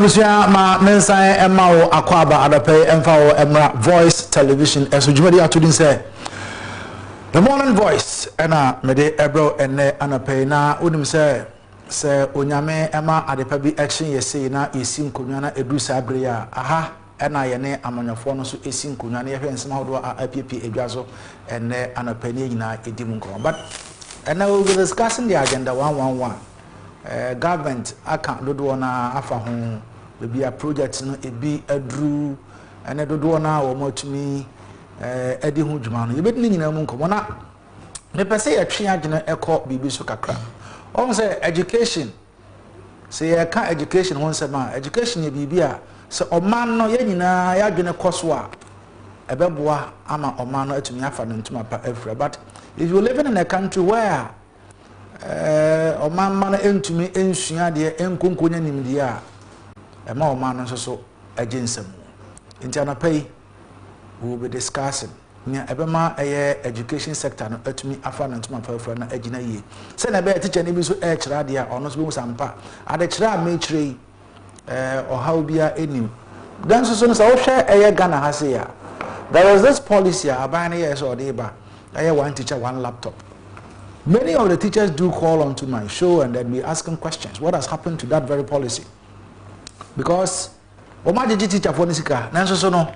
Abusia ma mensan emma wo akwaba adape emfa wo emra Voice Television esojumadi atudin say The Morning Voice ena mede ebro enne anape na unim say onyame emma adepa bi action yesi na esi nkonwa na edu sabre ya aha ena ye ne amanyofo no so esi nkonwa na ye hwe nsema hodo app edwaso enne anape ne nyina edimu nko but and now we'll be discussing the agenda 111 government account dodo na afa ho be a project no e bi adru ene dodo na wo matumi edi ho dwuma no ye bedi nyina mu nkomo na me pese ye twe agene ekọ bibi so kakra on say education say ye ka education won say ma education ye bibi a say oman no ye nyina ya adwene koso a ebeboa ama oman no atumi afa no ntuma pa afra but if you living in a country where oman man entumi ensua de enkonkonya nimde a ema oman no so agensam nti anapai we will be discussing nya ebema education sector no atumi afa no ntuma pa na agina yie se na be teacher ne bi so kira de a ono so be sampa ade kira a me kire ohaw bia enim dan so no sa wo hwe Ghana ha se ya there is this policy aban na yes or dey ba one teacher, one laptop. Many of the teachers do call onto my show and then we ask them questions. What has happened to that very policy? Because Omaji teacher for Nisika, Nanso Sono,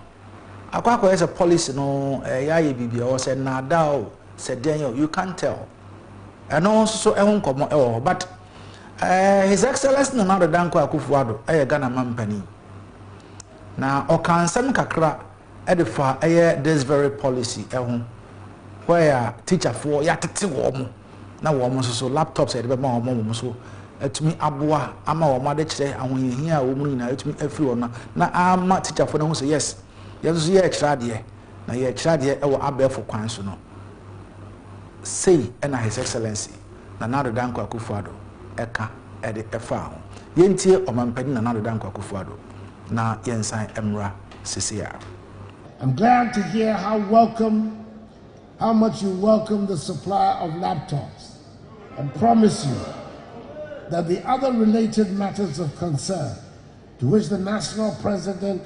Aquaco has a policy no Yai Bibi or said Nadao, said Daniel, you can't tell. And also I won't come but His Excellency Nana Danko Akufuado, Ghana Mampani. Now Okan Sam Kakra edify this very policy where teacher for ya tete wo na wo so laptops e be ma wo so atumi aboa ama wo ma de kire ahohia a wo mu nyina atumi afiri wo na ama teacher for na hu say yes so ye kira de na ye kira de e wo abefo kwan so no say na His Excellency Nana Danko Akufuado eka e de efa ho yentie omampani Nana Danko Akufuado na yensan emra sisia. I'm glad to hear how much you welcome the supply of laptops and promise you that the other related matters of concern to which the national president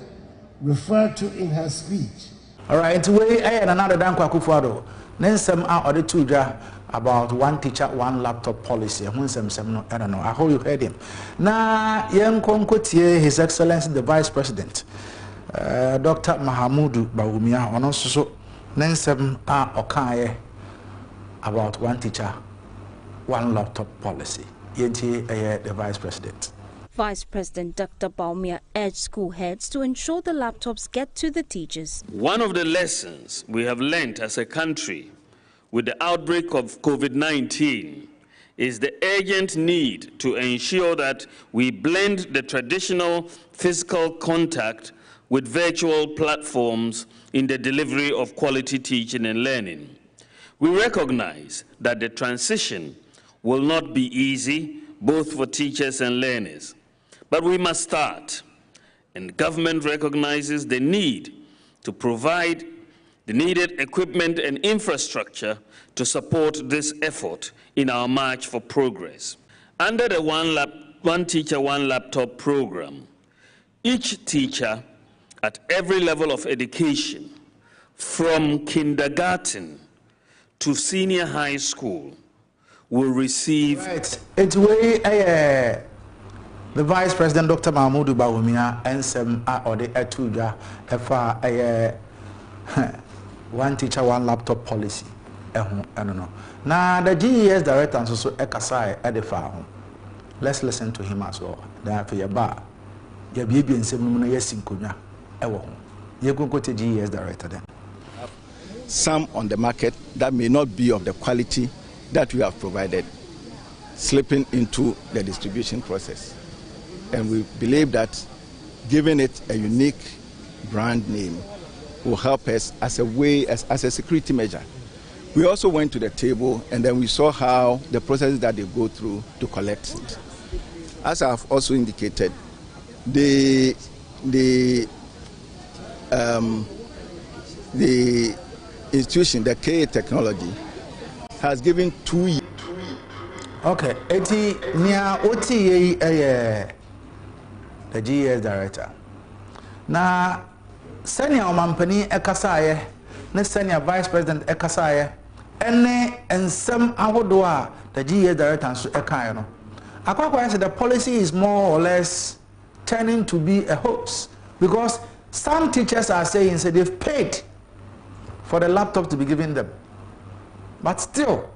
referred to in her speech. All right, into way another Danko Akufuado. Nensem are the two about one teacher, one laptop policy. I don't know. I hope you heard him. Now, young Konkotie, His Excellency the Vice President, Dr. Mahamudu Bawumia, on also. Nensem are okay about one teacher, one laptop policy. Yenti the Vice President. Vice President Dr. Bawumia urged school heads to ensure the laptops get to the teachers. One of the lessons we have learned as a country with the outbreak of COVID-19 is the urgent need to ensure that we blend the traditional physical contact with virtual platforms in the delivery of quality teaching and learning. We recognize that the transition will not be easy, both for teachers and learners, but we must start, and government recognizes the need to provide the needed equipment and infrastructure to support this effort in our march for progress. Under the One Teacher, One Laptop program, each teacher at every level of education, from kindergarten to senior high school, will receive. Right. It's way the Vice President Dr. Mahamudu Bawumia and some or the Etuja one teacher, one laptop policy. I don't know. Now the GES director and also Ekasai at the farm. Let's listen to him as well. Then for your bar, your baby and some yes in Kunya. You're going to go to GES director then. Some on the market that may not be of the quality that we have provided, slipping into the distribution process. And we believe that giving it a unique brand name will help us as a way, as a security measure. We also went to the table and then we saw how the processes that they go through to collect it. As I have also indicated, the institution, the KA Technology, has given 2 years. Okay, eti nia oti the GES director. Na senior omampani ekasaye, ne senior vice president ekasaye, ene ensem ahodo a the GES director nso ekaye no. Akwakwa said the policy is more or less turning to be a hoax because some teachers are saying they've paid for the laptop to be given them, but still,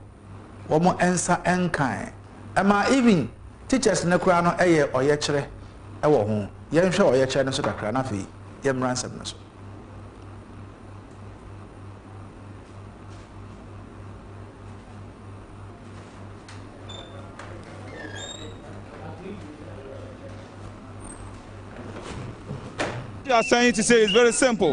womo ensa enkai. Ema even teachers ne kura no eye oyekere ewo ho. Yen hwe oyekere no so kakra na fi yem ransom no so. You are saying to say is very simple.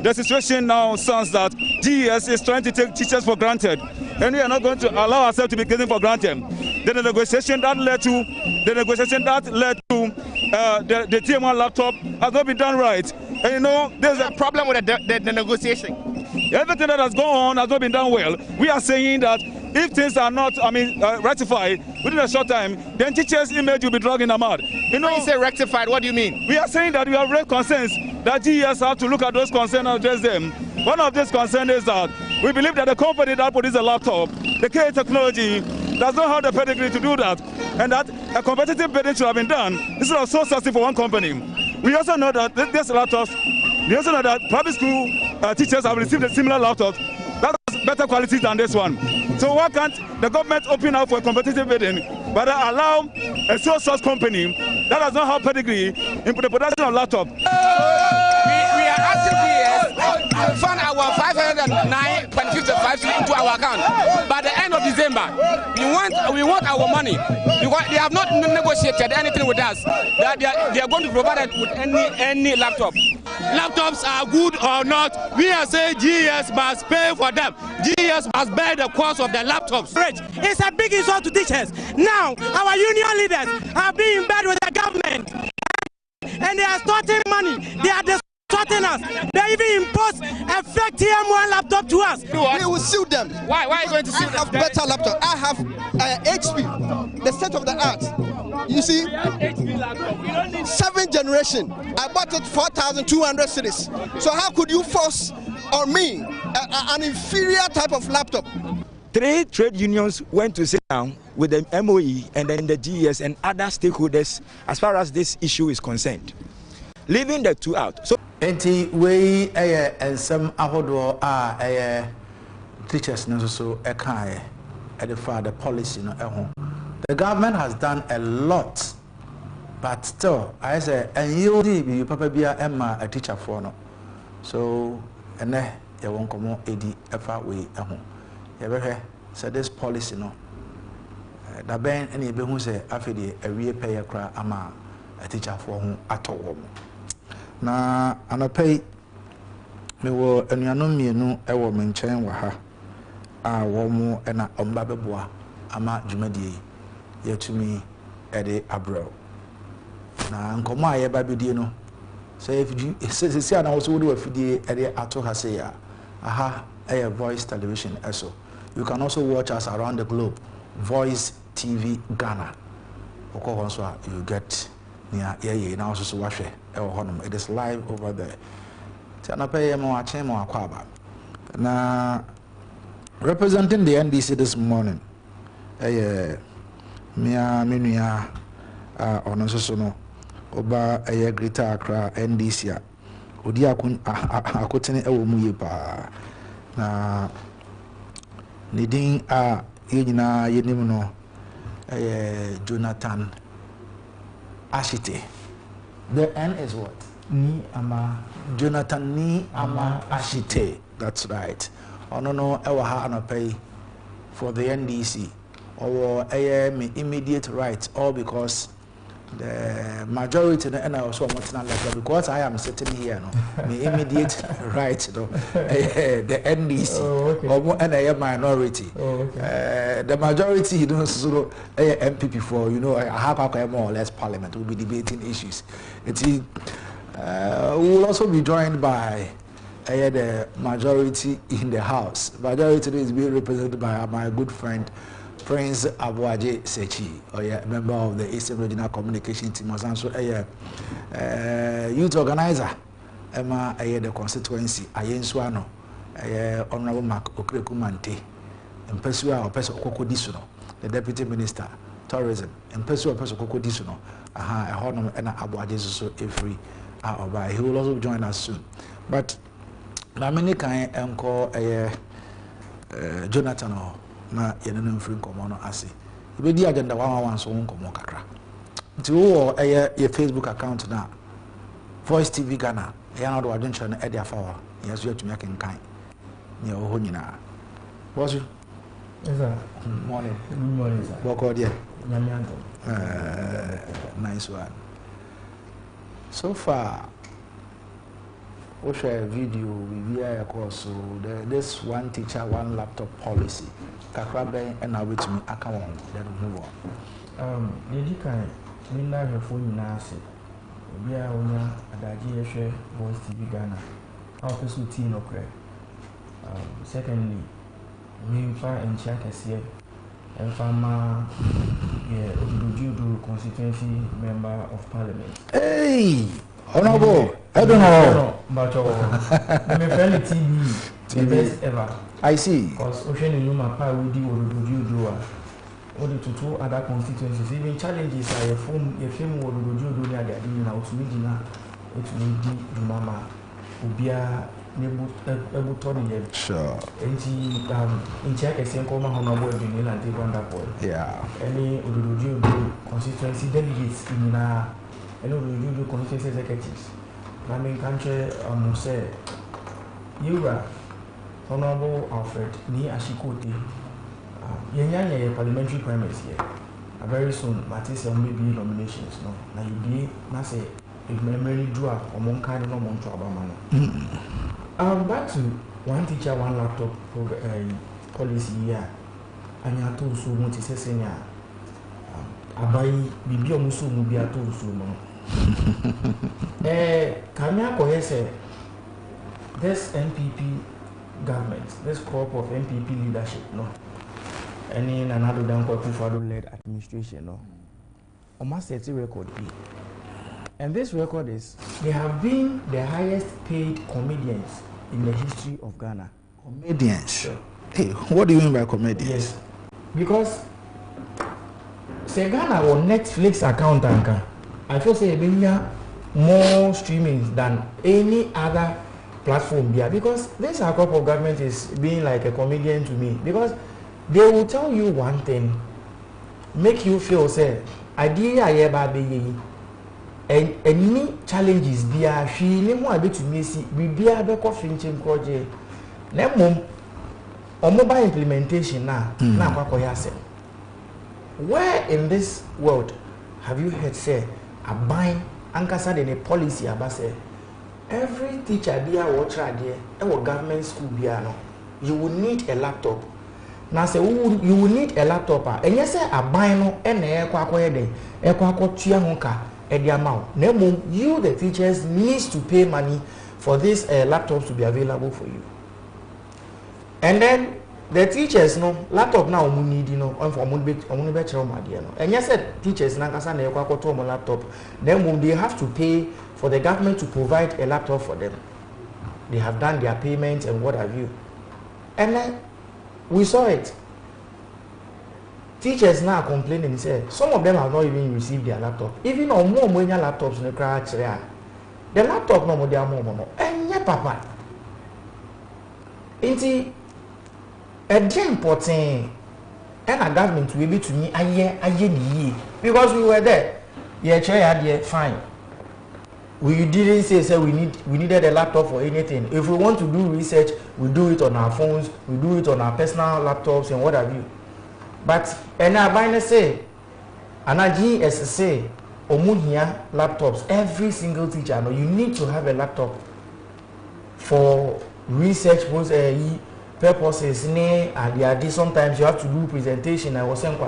The situation now sounds that GES is trying to take teachers for granted, and we are not going to allow ourselves to be taken for granted. The negotiation that led to the TM1 laptop has not been done right. And you know, there's a problem with the negotiation. Everything that has gone on has not been done well. We are saying that if things are not, rectified within a short time, then teachers' image will be dragged in the mud. You know, when you say rectified, what do you mean? We are saying that we have raised concerns that GES have to look at those concerns and address them. One of these concerns is that we believe that the company that produces a laptop, the KA Technology, does not have the pedigree to do that, and that a competitive bidding should have been done instead of sourcing for one company. We also know that these laptops, we also know that private school teachers have received a similar laptop that has better quality than this one. So why can't the government open up for competitive bidding, but allow a sole source company that does not have pedigree in the production of laptop? We are asking GES to fund our 509.55 into our account by the end of December. We want our money because they have not negotiated anything with us. They are going to provide us with any laptop. Laptops are good or not, we are saying GES must pay for them. GES must bear the cost of the laptops. It's a big insult to teachers. Now, our union leaders are being in bed with the government and they are starting money. They are distorting us. They even impose a fake TM1 laptop to us. We will sue them. Why are you going to sue them? I have better laptop. I have HP, the state of the art. You see, 7th generation. I bought it 4,200 cedis. So how could you force on me an inferior type of laptop? 3 trade unions went to sit down with the MOE and then the GES and other stakeholders as far as this issue is concerned, leaving the 2 out. So, we and some ahodo teachers so at the policy no the government has done a lot, but still I say and you papa bia emma a teacher for no. So and you won't come on efa way you say this policy no da ben any be hu say afedi awie pay kra ama a teacher for hu atọ na anapay me wo anuanom mienu ewo me nkyɛn wa ha a wo mu na omba beboa ama dwumadie yetumi ede abro na nkomo a ye ba bedie no say if ana wo so wo afidie ede ato ha say ya aha Voice Television eso. You can also watch us around the globe. Voice TV Ghana. You get near now also watch it. It is live over there. Now representing the NDC this morning. Mia Minia Onosono Oba Greta Accra NDC. Odia akotene ewo mu yepa na leading yina yenim no Jonathan Ashite. The N is what? Ni ama Jonathan Ni ama Ashite. That's right. Ono no ewa ha anopay for the NDC or me immediate right, all because the majority and I also want to like because I am sitting here no the immediate right the NDC and I am minority the majority you know so MPP for I have more or less parliament will be debating issues. We will also be joined by the majority in the house. Majority is being represented by my good friend Prince Abuaje Sechi, or yeah, member of the Eastern Regional Communication Team, was also a youth organizer. Emma, the constituency, Ayenswano, Honorable Mark Okrekumante, and Pesua or Peso Koko Disuno, the Deputy Minister, Tourism, and Pesua Peso Koko Disuno, a honor and Abuaje so every hour. He will also join us soon. But Namini can call a Jonathan or na yenene free komo ase be di agenda 111 so komo kakra nti wo your Facebook account na Voice TV Ghana ya na do adwenture na e dia fa wa ya so atumi akenkan ne wo ho nyina boss you yes sir morning sir boko dia nyamianto nice one so far we share a video we hear so this one teacher one laptop policy kakrabe and now with me account then move on the kind minna her phone na ase bia onya adaji ehwe Voice TV Ghana our person team no credit secondly me fa encha kese and farmer Odududu constituency member of parliament. Hey, honorable, I don't know. But my friend TV, the best ever. I see. Because Ocean Numa Pa would do Odududu. Only to two other constituencies. Even challenges are a film Odududu near the Adina, Otumidina, Otumidi, Mama, Ubia. Sure. In check a single honorable and take wonderful. Yeah. Any Odududu constituency delegates in any Odududu constituency executives. I mean, country say, you are Honorable Alfred Ni Ashikote. Yenya parliamentary primaries here. Very soon, Matisse only be nominations. No, now you be, na say, if memory drew up among kind of no one to back to one teacher, one laptop policy here. And you told so much is a senior. Abai Bibi Musu Mubia told so Kamia Kohese, this NPP government, this crop of NPP leadership, no. Any another Danko led administration, no. Almost 30 record. And this record is, they have been the highest paid comedians in the history of Ghana. Comedians? Sure. Hey, what do you mean by comedians? Yes. Because, say Ghana or Netflix account, I feel say more streaming than any other platform here. Because this crop of government is being like a comedian to me. Because they will tell you one thing, make you feel, say, idea and any challenges be a she name one bit to me see we be a better finching project. Nemo on mobile implementation now where in this world have you heard say a buying ankasa in a policy about say every teacher be a watcher there and government school be no you will need a laptop. Now say you will need a laptop and yes say a buying no and a honka. You, the teachers, needs to pay money for these laptops to be available for you. And then the teachers, no laptop now need for and yes, teachers laptop. Then they have to pay for the government to provide a laptop for them. They have done their payments and what have you. And then we saw it. Teachers now complaining and say some of them have not even received their laptop. Even on more laptops in the crowd, the laptop no more they are more. And yeah, papa. It's a important and a government will be to me a year because we were there. Yeah, chair fine. We didn't say we needed a laptop for anything. If we want to do research, we do it on our phones, we do it on our personal laptops and what have you. But and I buy say and I GSSA omuhia laptops. Every single teacher know you need to have a laptop for research purposes. Sometimes you have to do presentation. I was saying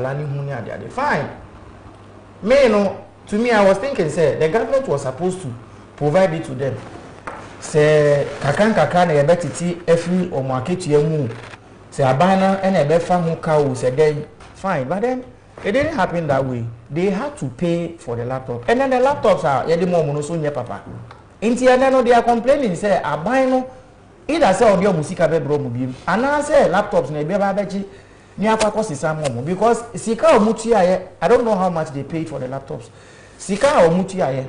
fine. Me no to me I was thinking say the government was supposed to provide it to them. Say kakan na yebetiti every o market yemu. Say abana and a befa mu cow say fine, but then it didn't happen that way. They had to pay for the laptop, and then the laptops are papa. They are complaining, say, I buy no. Either say audio music abe bro mobile, and I say laptops na be babaji ni akwa sisa momo because sika omutu aye. I don't know how much they paid for the laptops. Sika omutu aye.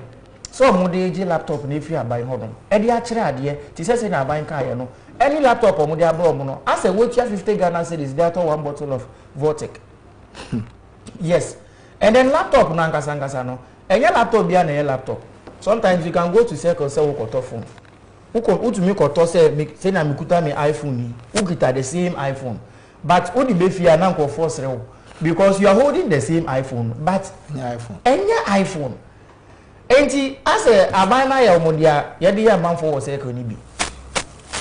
So mo dey je laptop na if you buy hodon. E dey akire ade ti say na buy kan aye no. Any laptop omo dey abro mo no. As a we 50 Ghana cedis there to one bottle of Vortec. Yes. And then laptop na nkasa no. Enye laptop bia na laptop. Sometimes you can go to circle say wo phone. Who to make or say na mikuta me iPhone ni. Who get the same iPhone. But who the befia na ko force real because you are holding the same iPhone but any iPhone. Enti as a abana ya omodia ye de ya manfo wo say ko ni bi.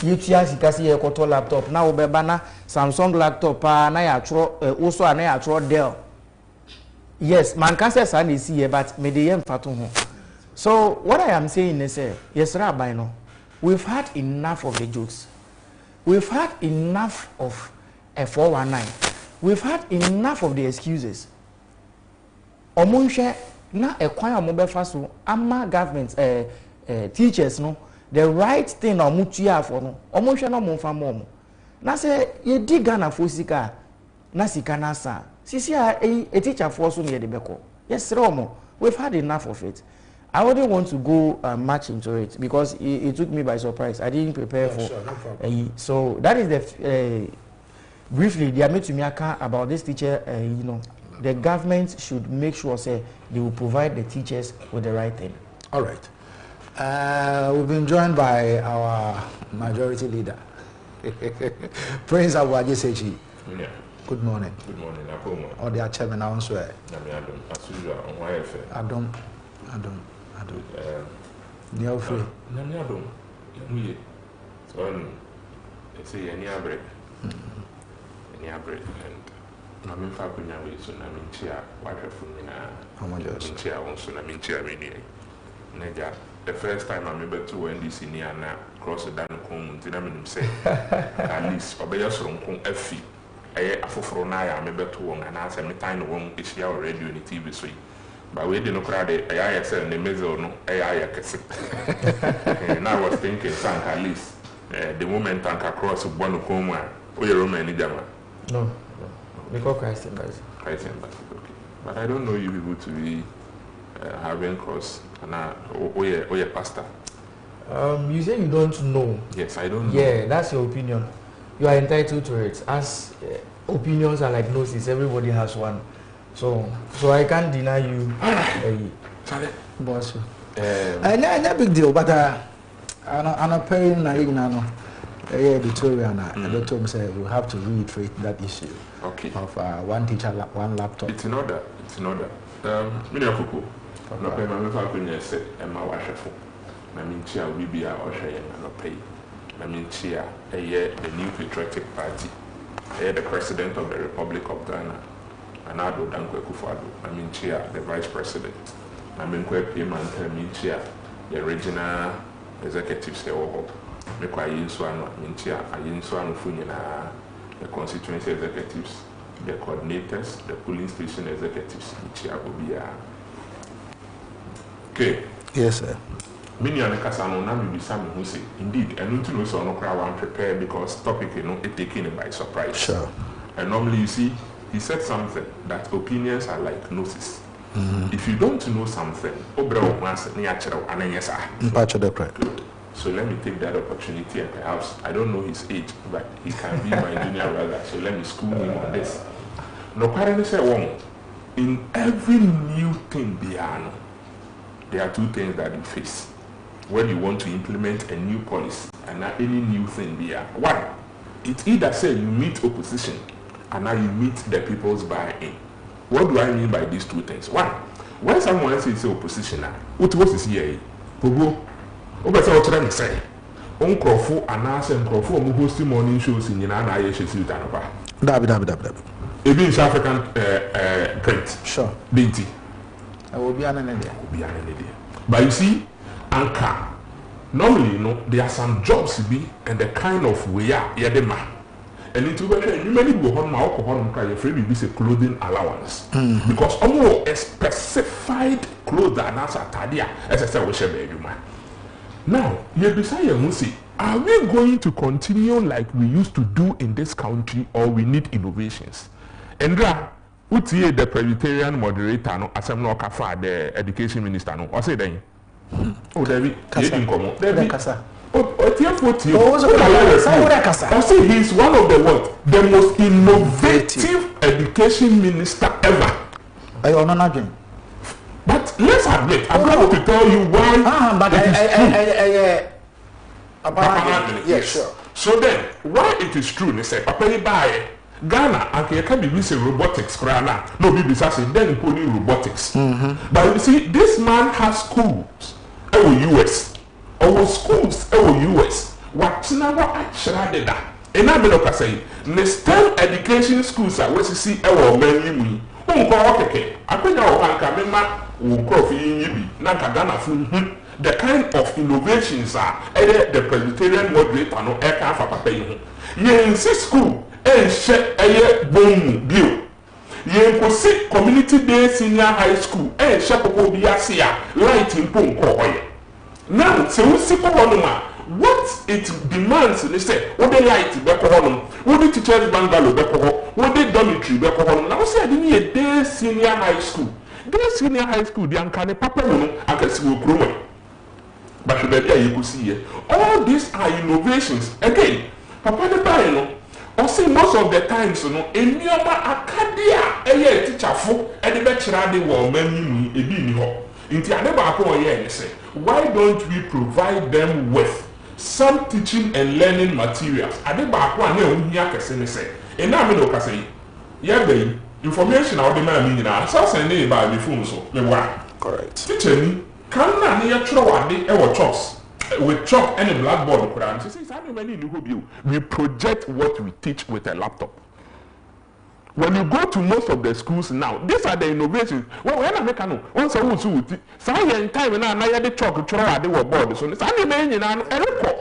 You tia sika se ye koto laptop na wo be bana Samsung laptop na ya tro also na ya tro Dell. Yes, man can say say na see here but me de yem fato ho. So what I am saying is yes rabbi no. We've had enough of the jokes. We've had enough of a 419. We've had enough of the excuses. Omunshe na ekwanya omobefa so ama government teachers no the right thing omutua for no omunshe no monfa mo na say ye di Ghana for sika na sika na sa sisi a teacher for so near the beko. Yes romo we've had enough of it. I wouldn't want to go much into it because it took me by surprise. I didn't prepare for. Sure, no problem. So that is the briefly. They are made to me about this teacher. The government should make sure say they will provide the teachers with the right thing. All right. We've been joined by our majority leader, Prince Abuaje Sechi. Yeah. Good morning. Good morning. Or the chairman also. Adom. Near free. Nanyadom. We so it's a break. And I'm in fact when I so I'm in chair, wife from me now. Chair also I'm in chair many. The first time I'm able to win this in here now cross the down home did I say at least obey us from F. I for now I'm able to one and as I'm time one is here already on the TV so. But we didn't crowd it. I said in the middle, no, and I was thinking, tank at least the moment tank across one of home where we are Roman Jama. No, because Christ Embassy. Christ Embassy, okay. But I don't know you people to be having cross and or pastor. You say you don't know. Yes, I don't know. Yeah, that's your opinion. You are entitled to it. As opinions are like noses, everybody has one. So I can't deny you. Boss. No big deal, but I'm a parent. Editorial the doctor said we have to reiterate that issue. Okay. Of one teacher, one laptop. It's in order. Many of people. No pay my family say and my wife. I mean, chair we be our share and not pay. I mean, chair the new Patriotic Party, the President of the Republic of Ghana. And I do Dankwe Kufado, I mean chair, the vice president. I mean payment, I mean chair, the regional executives here. Make I use one, I mean chair, I use one Funina, the constituency executives, the coordinators, the polling station executives, chair will be okay. Yes, sir. Many other Casano now will be some who say, indeed, and not to know so no crowd prepared because topic it taken it by surprise. Sure. And normally you see. He said something that opinions are like noses. If you don't know something, so let me take that opportunity and perhaps, I don't know his age, but he can be my junior brother, so let me school him on this. No, in every new thing, there are two things that you face when you want to implement a new policy and any new thing. One, it either say you meet opposition and now you meet the people's buy-in. What do I mean by these two things? One, when someone says opposition, what was here? Pogo, Obasa Ochran say, Uncrofu and Nas and Crofu who hosting morning shows in Yana Yeshu Danova. Dab. It means African print. Sure. Binti. I will be an idea. But you see, normally, there are some jobs to be and the kind of way, and into you many go on my alcohol cry free be say clothing allowance because almost a specified clothes and answer tadia as I said we share baby man. Now you decide you say, are we going to continue like we used to do in this country or we need innovations? Andra utie the Presbyterian moderator no asem no kafa the education minister no o say den o David David kasa o tie foti o say he's one of the most innovative education minister ever. Ayo no na dwen. But let's admit, I'm going to tell you why. Yes, sure. So then, why it is true, they say, Papa, you buy Ghana, and you can be saying robotics, no, be saying then pony robotics. But you see, this man has schools, US, or schools, US. What's now actually that? And I'm going to say, the STEM education schools are what you see, our many. I the kind of innovations are either the Presbyterian moderator no eka for papa yi yen si school share eye bom bio yen ko si community day senior high school share popo bi ase a light impon ko oye now se we si ko honoma what it demands is say what the light be ko honum what the teachers bungalow be ko what the dormitory be ko honum now say dey a day senior high school the ankane papa no akasi wo promo. But you could see here, all these are innovations. Again, Papa the Pino, or see most of the times, you know, in Yama Acadia, a teacher for any better they were many a being home. In Tianaba, say, why don't we provide them with some teaching and learning materials? Adeba, no, Yaka say, and now I say, yeah, baby, information out the man in our source and by the phone, so correct. Teacher me. Can na near Trowadi ever chalks with chalk and a blackboard Quran? She says, we project what we teach with a laptop. When you go to most of the schools now, these are the innovations. Well, when I make a once I was with it, so in time and I the chalk Trowadi were board. So it's only many in an airport.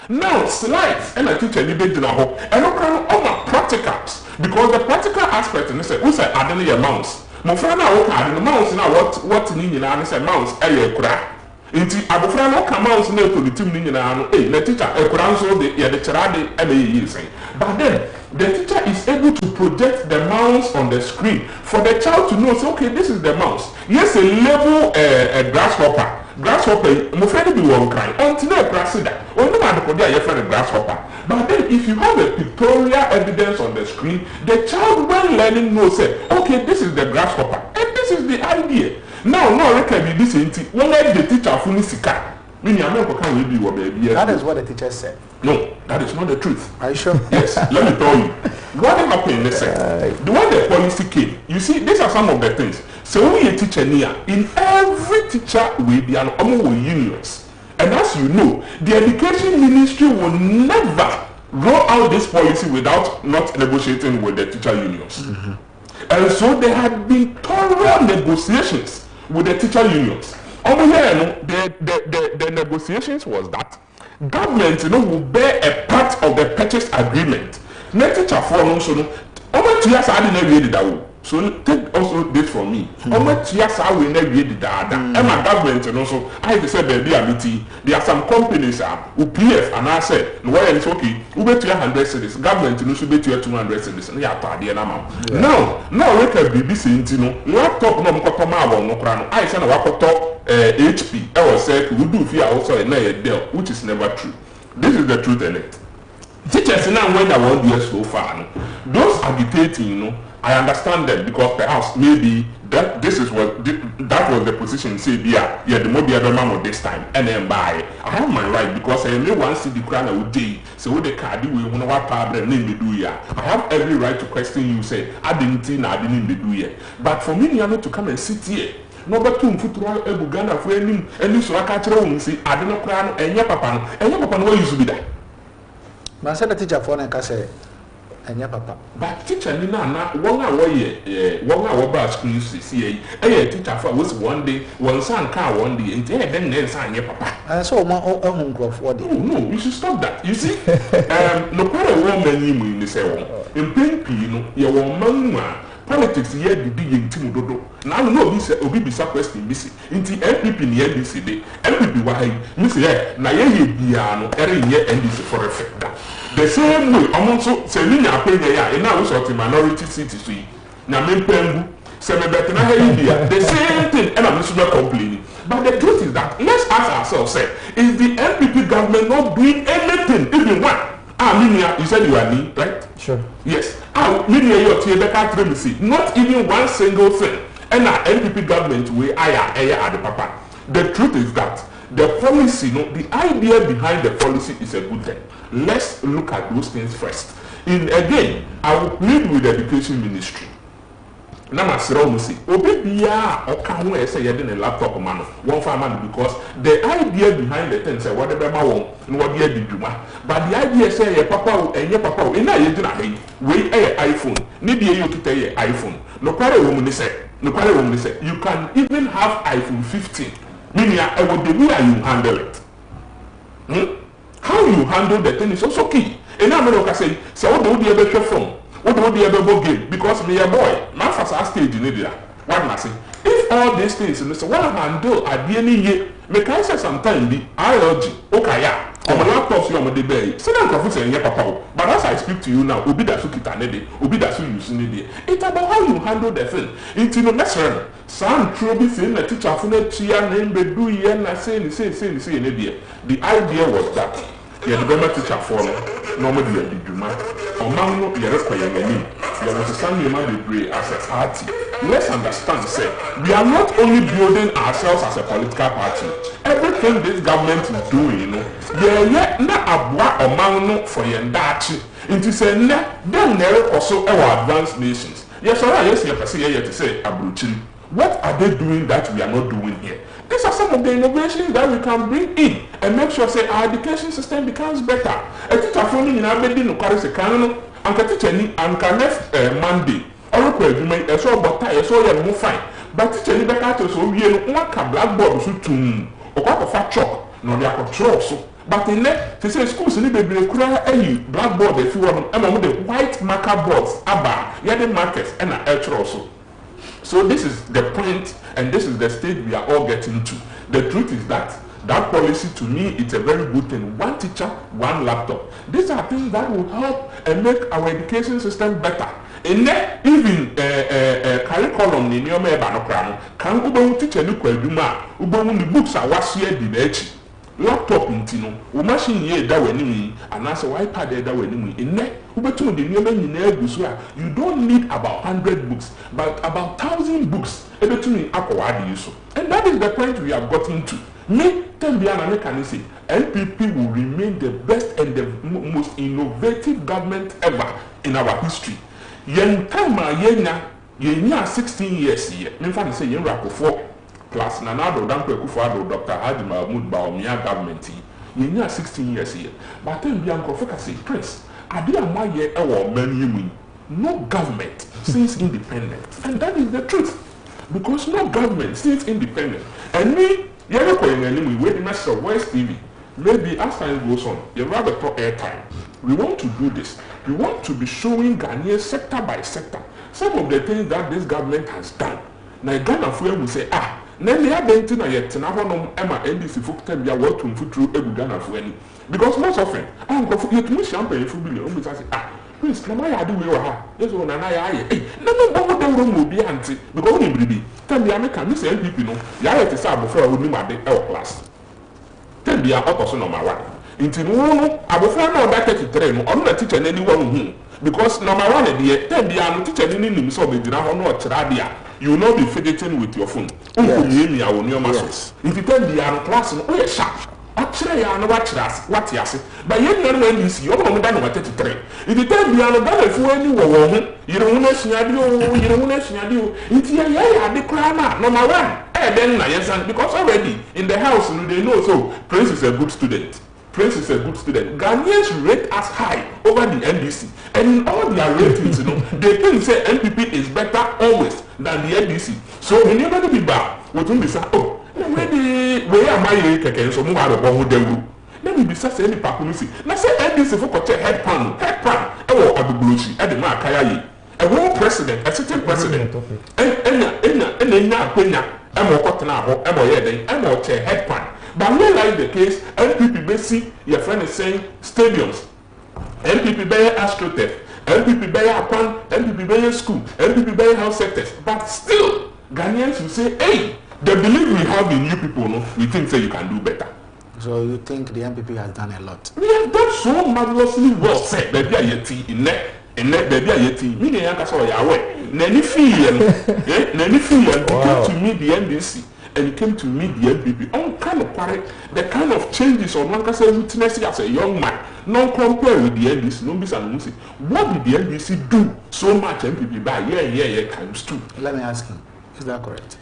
Now, slides and I teach a debate in a home and all the practicals because the practical aspect and they say, who said, I don't need a mouse. My friend now the mouse now what meaning and say mouse kura inti abofra no ka mouse na to the team nyina no the teacher kura so the cherade e saying but then the teacher is able to project the mouse on the screen for the child to know so okay this is the mouse yes a level grasshopper my friend be one cry until they press that only man the dia your friend grasshopper but then if you have a pictorial evidence on the screen the child when learning knows say okay this is the grasshopper and this is the idea now no record be this when the teacher funisika meaning can be what baby that is what the teacher said. No, that is not the truth. Are you sure? Yes, let me tell you. What happened in the when the policy came, you see, these are some of the things. So when you teach in every teacher will be an unions. And as you know, the education ministry will never roll out this policy without not negotiating with the teacher unions. And so there had been thorough negotiations with the teacher unions. Over here, the negotiations was that government, will bear a part of the purchase agreement. Next teacher for also, how much years I didn't read that. So take also this from me. How much years I will never read that. And my government, also, I said there are some companies who PF and I said, no, it's okay. We bet 100 cities. Government, should bet 200 cities. And yeah, now we can be busy. Laptop no mukotoma I said HP. I was said we do fear also a deal, which is never true. This is the truth in it. Teachers now when I want to so far, those agitating, I understand them because perhaps maybe that this is what that was the position. Say, yeah, the more the other man this time, and then buy. I have my right because I only want to see the crown I would do. So what the card we want what problem name me do ya. I have every right to question you. Say I didn't do ya. But for me, you need to come and sit here. No, but to Futura Ebuganda for any so I catch on see I don't crown and your papa no where you should be there. But I said the teacher for and say anya papa but teacher ni na won a wo ye won a wo ba school see eh teacher for was one day one san ka one day enti e den na san anya papa so ma ehun crofo dey no you should stop that you see no kware wo mani mu ni say won empempi no ye won manwa politics ye didi ye ntimu dodo na no obi bisa question bi si nti MPP ni NDC de MPP wa hai mi say na ye bia no ere ye NDC for effect the same way amonso se ni nya apenya ya na wo sort minority seats so yi na mempembu se me bet na hai bia the same thing and I'm not complaining but the truth is that let's ask ourselves say is the MPP government not doing anything even one Minia, you said you are me, right? Sure. Yes. Minia, you're Tiebeka, not even one single thing. And our NPP government, we are the papa. The truth is that the policy, the idea behind the policy is a good thing. Let's look at those things first. Again, I will plead with the education ministry. Na masiro musi obi bia oka ho ese ye de ne laptop ma no won fa ma no because the idea behind the thing say what be ma won no what dey dwuma but the idea say ye papa o enye papa o ina ye gina hey we iPhone ni de ye okita ye iPhone no kware wo mu ni say you can even have iPhone 15 meaning I would the way you handle it how you handle the thing is also key and I'm not say what do you be from what do you ever game? Because me a boy, my first stage in India. What must say? If all these things, and so what I handle at the end of the year, make I say sometimes the ILG, okay, yeah, on my laptops, you are my debate. So I'm confused, papa. But as I speak to you now, Obi that suki tanede, Obi that su use nede. It's about how you handle the thing. Into no message. Some trouble thing that teacher for the chia name be do ye na say the idea was that. The government teacher for normally the Juma or Mamno Yerekoyani. There was a Sunday Monday as a party. Let's understand, say, we are not only building ourselves as a political party. Everything this government is doing, na abwa or Mamno for Yendachi. Into say, then there also our advanced nations. Yes, yes, to say Abruchin. What are they doing that we are not doing here? These are some of the innovations that we can bring in and make sure say our education system becomes better. A teacher phone in Abedi no carry se canon and teacher ni and can next Monday. All ko edwuma e so bota e so ye no fine. But teacher ni beka to so wie no waka blackboard so tum. Okwa fa chalk no dia control so. But in there, they say schools ni bebre kura ayi blackboard e fi won e mo the white marker boards aba ye the markers and a so. So this is the point and this is the stage we are all getting to. The truth is that policy to me it's a very good thing. One teacher, one laptop. These are things that will help and make our education system better. And even curriculum in your member can ubo teacher ni kwa eduma ubo ni books are washie di nechi. Laptop intino o machine ye da wani mi anase iPad da wani mi enne ubetu de nioma nyina aguso a you don't need about 100 books but about 1,000 books ebetu mi akwa ade so and that is the point we have gotten to me tembia na me can say NPP will remain the best and the most innovative government ever in our history yen time yenya 16 years here me fa say yen rakofo plus Nanado Danko Akufo-Addo Dr. Hadi Mahmoud Bawumia government yenya 16 years here but then bi anko feka say Prince ade amaye ewo many no government since independence and that is the truth because no government since independence and me yere ko yen we the message of West TV maybe as time goes on you rather talk airtime we want to do this we want to be showing Ghanaians sector by sector some of the things that this government has done na Ghana for will say na me abenti na yet na honom ema NDC fokta bia watum futuru egu Ghana for any because most often go for yet mu champagne for billion we say please na ya do we ha yes na na ya aye na no bo dem ro mo bi anti because we bribi tell me America me say NPP no ya yet say abofra oni made e class tell me otoso number 1 inti no abofra na oda 33 no ono na teacher na ni won hu because number 1 dey tell me no teacher ni nim so be dina ho no o kira dia you will not be fidgeting with your phone. Yes. If you tell the class, oh yeah, sharp. Actually, I know what you say. But you know when you see, you're going to 33. If you tell the other if you don't know you don't know it's the crime. Number 1, then because already in the house they know so Prince is a good student. Prince is a good student. Ghanaians rate us high over the NDC. And in all their ratings, they think say NPP is better always than the NDC. So when you're going to be back, we don't say, oh, where am I? So move out of one with then we be say any papunisi. Now say NDC for koche head pan. Ewo abibuluchi. Ede ma kaya. A one president, a sitting president. Enya kwenya. Emo kotena ho. Emo yeden. Emo che head pan. But when like the case, NPP basic, your friend is saying stadiums. NPP Bayer AstroTurf. NPP Bayer Apan. NPP Bayer school. NPP Bayer health sectors. But still, Ghanaians will say, hey, the belief we have in you people, no, we think say you can do better. So you think the NPP has done a lot? We have done so marvelously well said. Baby ayeti in baby ayeti. Me ne yanka so yawe. Nani fee came to meet the NDC and he came to meet the NPP. On kind of party, the kind of changes on one can say witness as a young man. Non compare with the NDC. No miss and say what did the NDC do so much NPP by yeah times 2? Let me ask him. Is that correct?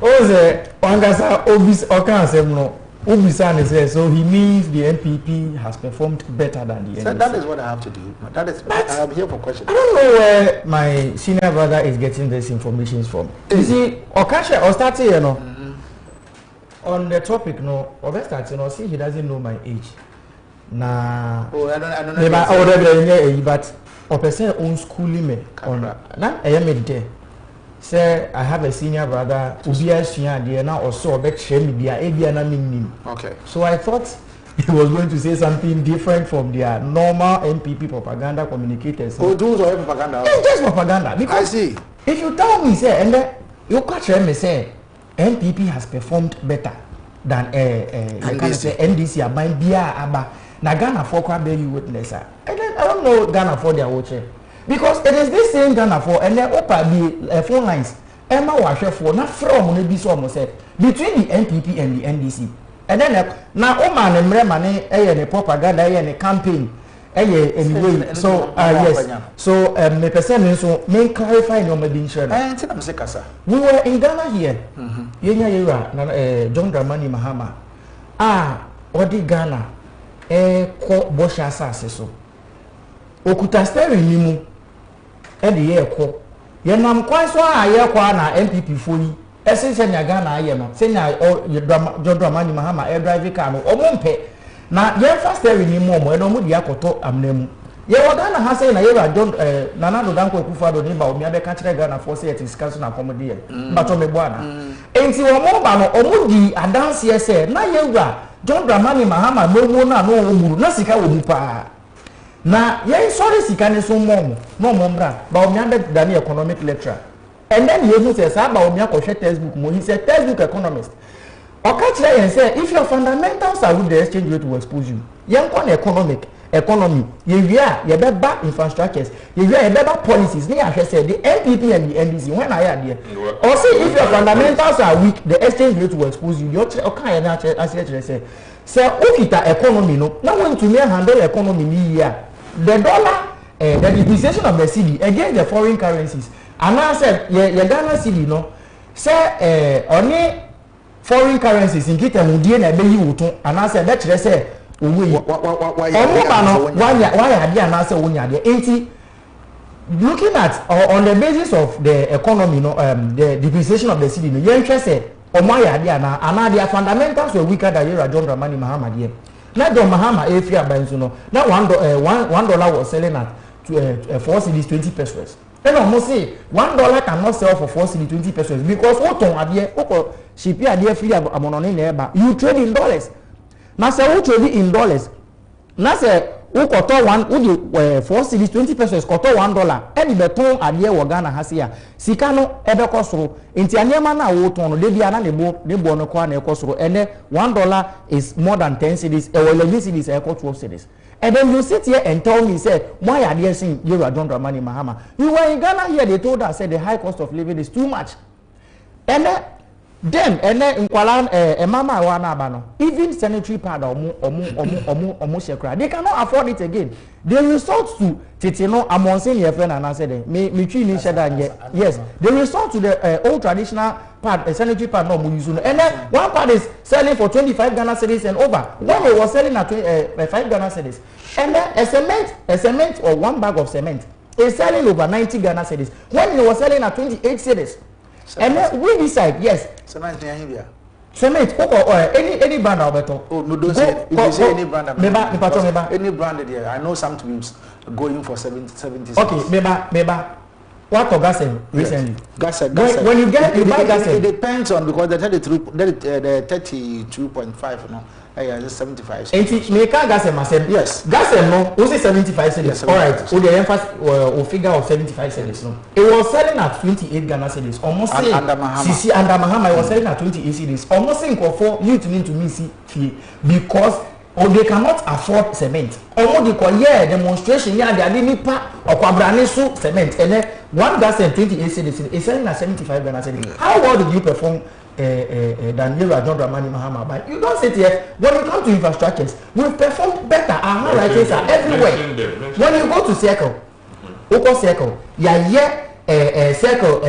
Oze Wangasa Obis Okansemno Obisan says so he means the NPP has performed better than the NDC. So that is what I have to do. That is I'm here for questions. I don't know where my senior brother is getting this information from. You see, Okasha or starting, you know, on the topic, no, or best you know, see he doesn't know my age. Nah, I don't know. But or person own schooling me on na I am there. Say I have a senior brother Ubia Shia there now or so bet share me there Ebia na. Okay. So I thought he was going to say something different from their normal NPP propaganda communicators. Oh, those are propaganda. It's just propaganda. Because I see. If you tell me say and then you catch me say NPP has performed better than NDC abang bia aba na Ghana for kwa be you witness. And then I don't know Ghana for their watching. Because it is this same Ghana for and then open the phone lines. Emma washer for not from the Bisom said between the NPP and the NDC. And then now Oman and Remane a propaganda and a campaign. Anyway, so yes. So me person so may clarify your medicine. We were in Ghana here. Yenya John Dramani Mahama. Odi Ghana ko Bosha Asase so. Okuta steri nimu edi ye ko ye nam kwan so aye kwa na NPP foyi ese se nya Ghana aye no se nya John Dramani Mahama e drive car no omompe na ye first steri nimu omo e no mu di akoto amnemu ye wa Ghana ha se na ye ba John Nana do Danko Akufo-Addo ni ba omi abeka kire Ghana for say it is council na comedy ye ba to me bo ana enti omo ba no omo di adanse ye se na ye wura John Dramani Mahama momo na no omuru na sika wo mu pa. Na ye sorry sika ne so mom no mombra ba omi ande dani economic lecturer and then you say say ba omi akoshe textbook mo he said textbook economist oka kire yen say if your fundamentals are good the exchange rate will expose you yen kon economy ye wia ye be back infrastructures ye wia ye be back policies ne ahwe say the NPP and the NDC when I there or say if your fundamentals are weak the exchange rate will expose you your oka yen actually say okita economy no na when to me handle economy ni year the dollar, the depreciation of the cedi against the foreign currencies. And I said, yeah, Ghana cedi no. Say, only foreign currencies in kita mudie na be you to. And I said, let's say, why looking at on the basis of the economy, no, the depreciation of the cedi, no, you interested. And their fundamentals were weaker than John Dramani Mahama. Now John Mahama Afia Benzuno. Now $1 was selling at 4 cedis 20 pesos. Then almost say $1 cannot sell for 4 cedis 20 pesos because what on adie oko shipi adie free amonone neba. You trade in dollars. Now say who trade in dollars. Now say who koto 4 cedis 20 pesos koto $1. Any beton adie wagana hasia. Sikano ebe kosro. Inti anyema na wo ton no de bia na nebo no kwa na ekosro. And $1 is more than 10 cedis. 11 cedis e 12 cedis. And then you sit here and tell me say why are they saying you are John Dramani Mahama? We were in Ghana here, they told us say the high cost of living is too much. And Then nkwala mama wa na aba no even sanitary pad omo shekra they cannot afford it again. They resort to titino amonsin your friend and answer them me twi ni sheda nje. Yes, they resort to the old traditional pad sanitary pad no mo use no. And then one pad is selling for 25 Ghana cedis and over. When they was selling at 5 Ghana cedis. And then a cement or one bag of cement is selling over 90 Ghana cedis. When they was selling at 28 cedis. And then we decide, yes. Cement here. Cement, any brand Alberto. Oh, no, don't say if you say any brand. Any brand there. I know some to be going for 70. Okay, meba. What for gas recently? Gas. When you buy gas, it depends on because the 32.5 no. Yeah, 75. 80 make gas and yes. Gas no, also 75 cedis. Yes, all right. So the emphasis or figure of 75 cedis no. It was selling at 28 Ghana cedis. Almost under Mahama it was selling at 28 cedis. Almost think for you to need to miss it because they cannot afford cement. Almost the demonstration yeah they are nipa or kwabrane so cement and then one gas and 28 cedis is selling at 75 Ghana cedis. How well did you perform than John Dramani Mahama? But you don't sit here. When you come to infrastructures, we've performed better. Our handwritings are everywhere. When you go to Circle, Circle, Circle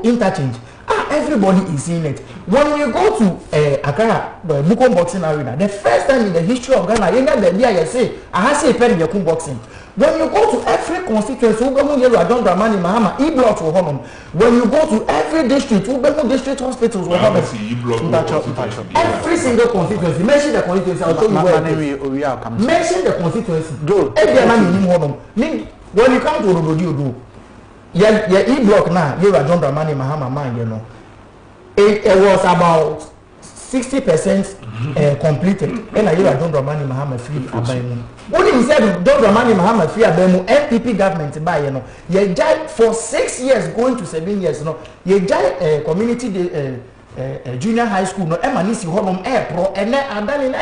interchange. Everybody is seeing it. When we go to Accra, the Bukom Boxing Arena, the first time in the history of Ghana, you know the idea say, I have say pen Bukom Boxing. When you go to every constituency, John Dramani Mahama, E-blocks will honor. When you go to every district, district hospitals will honor. Every single constituency, mention the constituency. I'll tell you where. Mention the constituency. When you come to Robodio, your E-block now, John Dramani Mahama man, you know. It was about 60% completed. And I John Dramani Mahama free abandoned. What he said, John Dramani Mahama free abandoned. NPP government by you know. You died for 6 years, going to 7 years. You know, you died community junior high school. No, Emanisi Honum Air Pro, and then Adani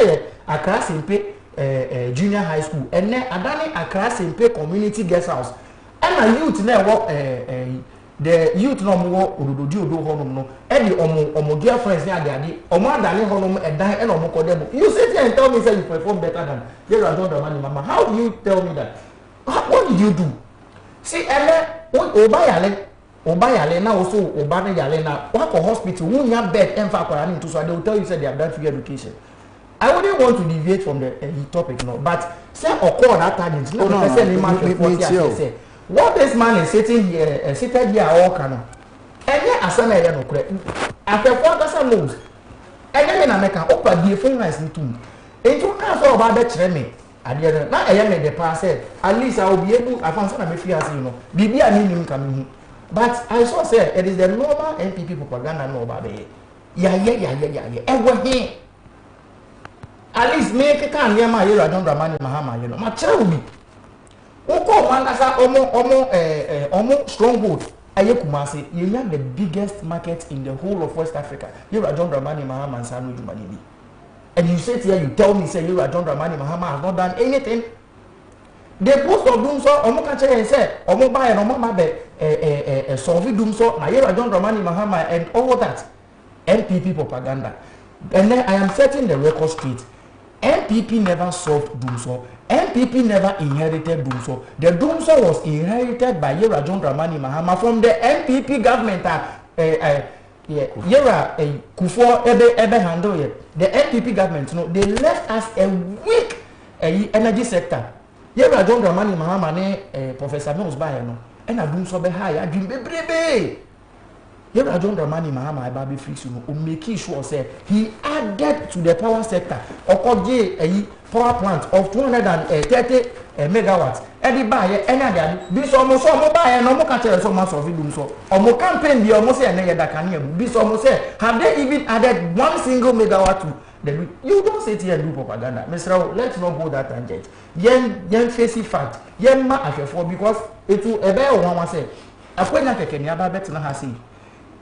Accra Simpe junior high school, and then Adani Accra Simpe community guest house. And a youth now work the youth no more ododo honum no e di omo girlfriends na ade omo adale honum e dan e no mo kodebo. You sit here and tell me say you perform better than John Dramani Mahama. How do you tell me that? What did you do? See obayale na also obane yale na work for hospital who nya bed emfa kwara ni to so they will tell you say they have done free education. I wouldn't want to deviate from the topic no, but say occur that time it's not the person say what this man is sitting here, seated here all kind of. And yet, as an area no correct. After 4,000 moves, and then I make an open the phone lines into. It took us all about that training. At the other, now I am the past said, at least I will be able. I found some of my fears, you know. Bibi I mean coming. But I saw say it is the normal NPP propaganda no about it. Yeah. Ever here. At least make a can near my John Dramani Mahama, you know. My child me. Oko mandasa omo stronghold aye Kumasi. You have the biggest market in the whole of West Africa. You are John Dramani Mahama and Sanu Jumanibi. And you sit here, you tell me say you are John Dramani Mahama has not done anything. The post of doom so omo kache and say omo buy and omo mabe solve doom so na you are John Dramani Mahama and all that NPP propaganda. And then I am setting the record straight. NPP never solved Doomso. NPP never inherited Doomso. The Doomso was inherited by John Dramani Mahama from the NPP government. Kufo ebe handle it. The NPP government, no, they left us a weak energy sector. John Dramani Mahama ne Professor Mills by no. And a Doomso be high. I dream baby. John Dramani Mahama Ibabi Fix you know, making sure say he added to the power sector Okoje a power plant of 230 megawatts. Any buyer, any other, this almost so buy no more catch so much of it so. Omo campaign be almost say that can hear. This almost say have they even added one single megawatt to the you don't sit here and do propaganda. Mr. Let's not go that tangent. Yen face fact. Yen ma afefo because it will ebe one say. Akwenya keke ni aba bet na ha say.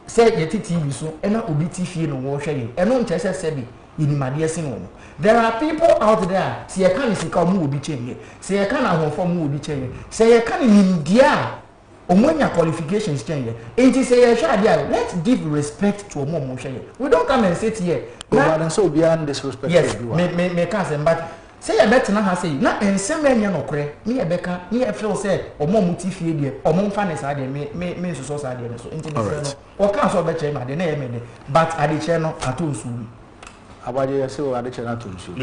Say yeti TV so ena obi TV no wo hwe ye eno nchese sebi inimade sin wo. There are people out there say you can sika mu obi chenye say you can ahofo mu obi chenye say you can nimdia Omonya qualifications change. It is a share. Let's give respect to Omo share. We don't come and sit here. But so beyond disrespect. Yes, me cousin, but say I bet na say na ensem anya no kre. Me ebeka, me feel say Omo muti fie de, Omo mfa ne sa de me so sa de so. Nti no. O kan so be che ma de na e me de. But ade che no atonsu. Abaje say o ade che na atonsu.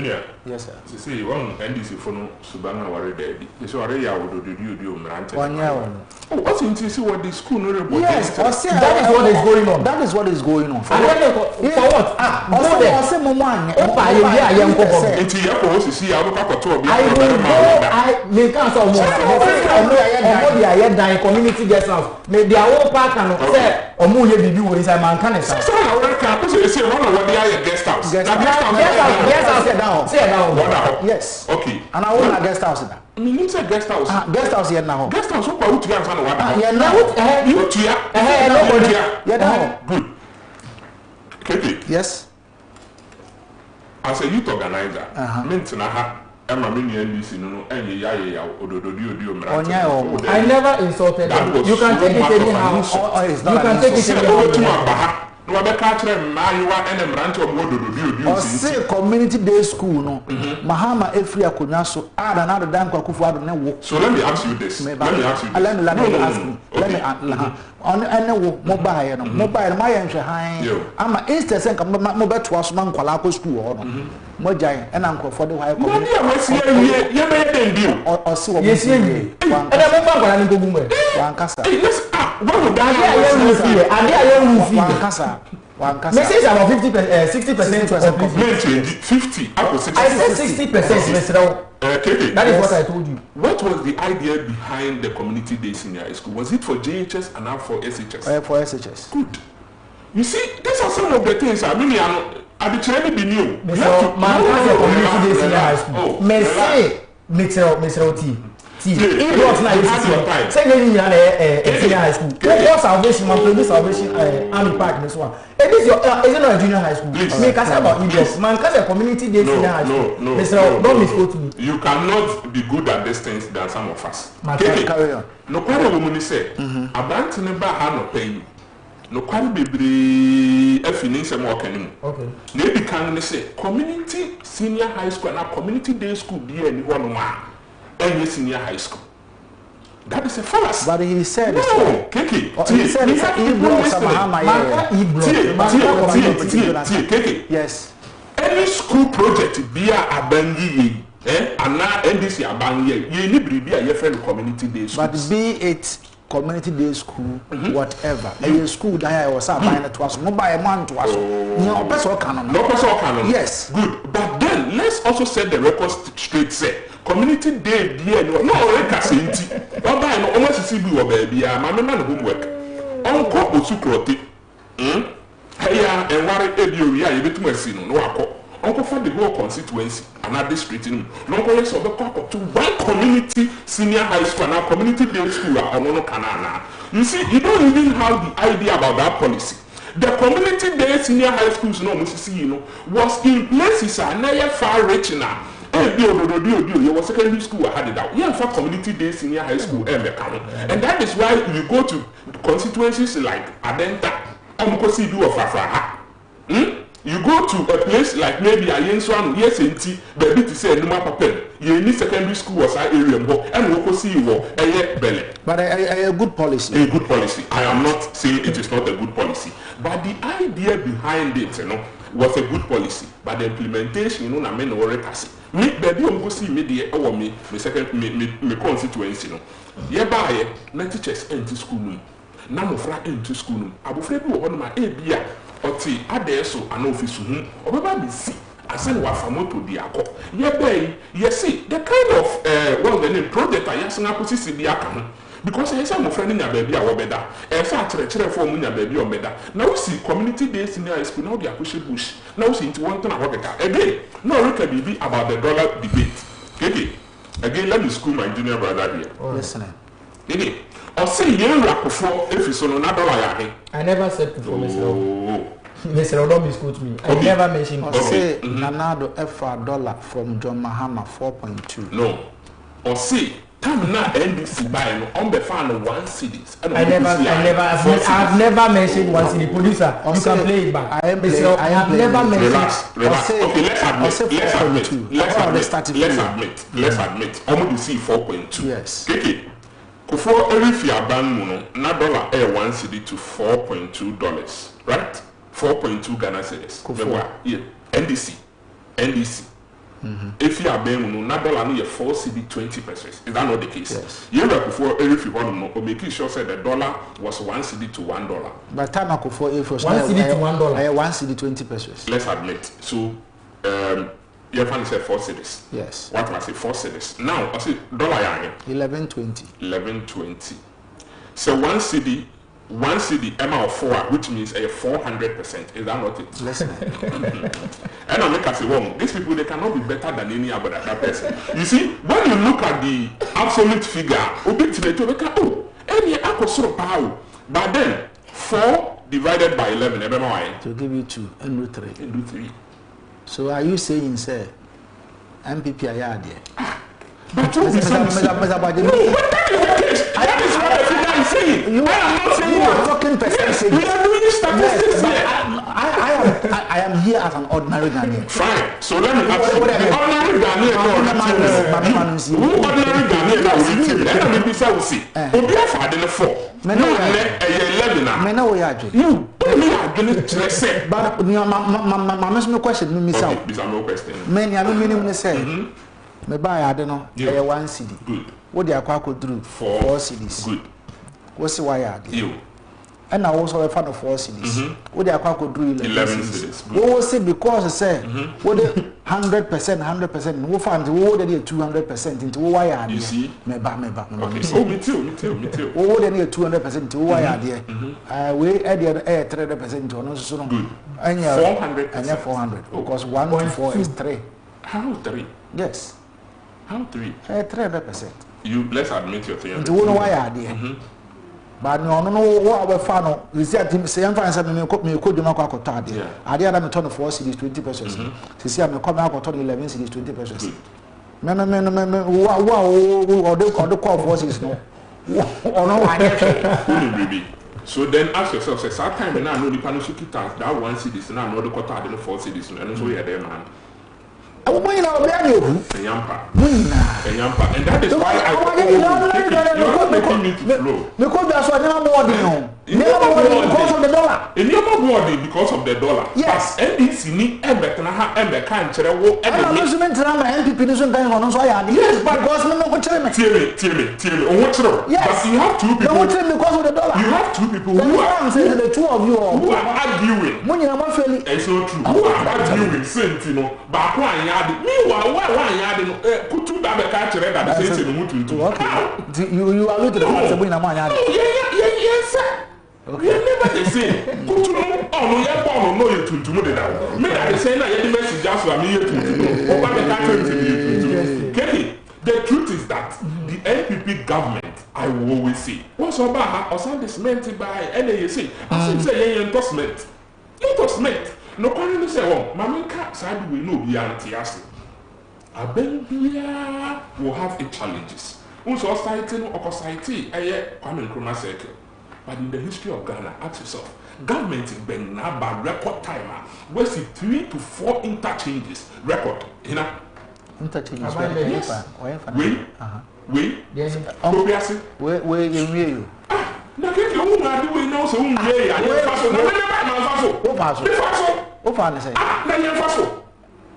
Yes sir. See one NDC for no subana ware there. So are ya wodo do mrante. Oh, what's in see what the school no report? Yes, that is what is going on. That is what is going on. For what? Go there. Say mo man. Opa ye wi aye nko go. Enti ye ko sisi ya go kakoto obi. I will go. I me can so mo. Omo di aye dan community guest house. Me dia wo park and say omo ye bibi wo inside man kan say. So na we can say one of what the aye guest house. Guest house down. Say down. Yes. Okay. And I want a guest house there. You say guest house. Guest house here now. Guest house so what you answer what? Yeah now. You tia. Nobody. Yeah now. Good. Okay. Yes. As a youth organizer, mint na ha Emma mini NDC no enye ya ododo mra. I never insulted you. You can take it anyhow. You can take it anyhow. No be ka kire mayiwa ene mrante omododo say community day school no. Mahama Efri Akonya so ada na dan kwakufu ado ne wo. So let me ask you this. Let me ask you. On ene wo mobile no. Mobile ma ye nhwe han. Ama instead say mo beto aso man kwala ko school ho no. Mo jai ena nkrofo de high community. No dey wasi ye be den bio. O se wo. Yes ye ni. Ena mo ba kwala ni ko gumu e. Wan kasa. What would that me say about 60% complete 50 up to 60%. I said 60%, Mr. That is what I told you. What was the idea behind the community day senior high school? Was it for JHS and now for SHS? For SHS. Good. You see, these are some of the things I mean I be trying to be new. Mr. Man, community day senior high school. Me say Mr. Oti. See, it was nice. Say you are senior high school. What Salvation man produce Salvation Army Park this one. It is your is it not a junior high school? Me can say about idiots. Man can say community day senior high school. Mr. Don't misquote me. You cannot be good at these things than some of us. Carry on. No kwara woman say abant ne ba ha no pay. No kwara bebre afini nsem okanim. Okay. Na e bi kan ne say community senior high school na community day school bi ani ho no ma. Senior high school. That is a fallacy. But he said no, Keke. He said it's Keke. Yes. Any school project be a abangi and now NDC abangi ye ni bribi a ye friend community day school. But be it community day school, whatever. A school that I was buying it was no buy a man to us. No person canon. No person canon. Yes. Good. But then let's also set the record straight. Say community day dear no rekasinti. Baba no almost see be baby. My man homework. Uncle Osukroti. Heya and worry edio ya you betu asino no akọ. Uncle for the whole constituency and at district no uncle let's over to one community senior high school and community day school no canana. You see, you don't even have the idea about that policy. The community day senior high schools no was in places are far reaching now. You was secondary school had it out. Yeah, in fact, community day senior high school and that is why you go to constituencies like Adenta, Amkosi do of Afraha. You go to a place like maybe Ayenswan, yes, baby to say Numa Papel. You need secondary school was our area and we see you a belly. But a good policy. A good policy. I am not saying it is not a good policy. But the idea behind it, was a good policy. But the implementation, I mean, me baby go see me there or me second me constituency by na teachers into school na mo fra into school abofra bi wo ho ma e bia oti ade so an office hu obeba bi si asan wa fa moto bi akọ ye see the kind of the name project ayasana posisi bi aka ho because I say mo friend nya baby a wo beda e fa kire for mo nya baby o beda na we see community day senior high school now they push bush now we see into one thing again no record be about the dollar debate okay again let me school my junior brother here listening okay I say ye rakofo efiso no na dollar ya he I never said before Mr. Don't misquote me. I never mentioned. I say Nanado $1 from John Mahama 4.2. No. Or say Time now NDC buy no on the fan 1 cities. I've never mentioned 1 city. Producer, you can play it back. I have never mentioned. Relax. Okay, let's admit. I'm going to see 4.2. Yes. Okay. Before every fiat ban mono, na dollar 1 city to $4.2, right? 4.2 Ghana cedis. Yeah. NDC. If you are being na dollar no 4 cedi 20 pesos. Is that not the case? Yes. You know before every fiat making sure said the dollar was 1 cedi to $1. But time for if was 1 cedi to $1. 1 cedi 20 pesos. Let's admit. So your fan said 4 cedis. Yes. What must I say 4 cedis? Now I say dollar 11.20. 11.20. So 1 cedi amount of 4, which means a 400%. Is that not it? Listen. And I make us say, well, these people they cannot be better than any other that person. You see, when you look at the absolute figure, but then 4 divided by 11, to give you 2 and root 3. And do 3. So are you saying, sir, MPP are there? But you are not saying. You are not saying. You are talking percentage. We are doing statistics here. I am here as an ordinary Ghanaian. Fine. So let me ask you. The ordinary Ghanaian who ordinary Ghanaian now will tell you. Let me be so see. Obi afade ne 4. No, 11 now. Me know we are doing. You. Me are doing say. But my question me say. This is no question. Me I mean me say. Me buy I don't know. 1 cedi. Good. What they are quite through 4 cedis. Good. What's the wire? You. And I also a fan of 4 cedis. What they are quite through 11 cedis. What was it because I say what 100%, no fans, what they 200% into wire. You see? Me ba. Okay. Oh, me too. What they 200% into wire there. We add the 300% to no so. Good. And 400%. And 400 because 1 to 4 is 3. How 3? Yes. How 3? 300%. You let's admit your 300%. Into one wire there. But no what our fan you see at say am fan say me could do my kwakota there. Ade ada me turn 4 cedis 20 pesos. See am come out turn 11 cedis 20 pesos. Me the call 4 cedis no. So then ask yourself, say, that time when I know the Panusuki tax, that 1 cedis, and I know the quota, I don't know 4 cedis, and so you're there, man. And that is why I you're making me to flow. Because that's why never more because of the dollar. And never more because of the dollar. Yes. NDC need MPP yes, but because no tell me. Yes. But you have 2 people. No tell me because of the dollar. You have 2 people who are saying the 2 of you who are arguing. It's not true. Who are arguing, saying, you know, but meanwhile, why put 2 that catch that the same thing. You are looking at the winner. Yes, sir. Okay. You never the same. Put no, you to me that the same message just for me to the truth is that the NPP government, I will always say, what's about us dismantled by NAC? I say endorsement. No one say, oh, Mamma side we know beyond Tiasi. Abembia will have its challenges. Also, society or society, Kwame Nkrumah circle. But in the history of Ghana, ask yourself, government in Benin by record timer, we see 3 to 4 interchanges. Record, you know? Interchanges. Yes. We. Obviously. We you. Na keke o na di we na so unye ya ye faso na me na faso o faso o fa na say na ye faso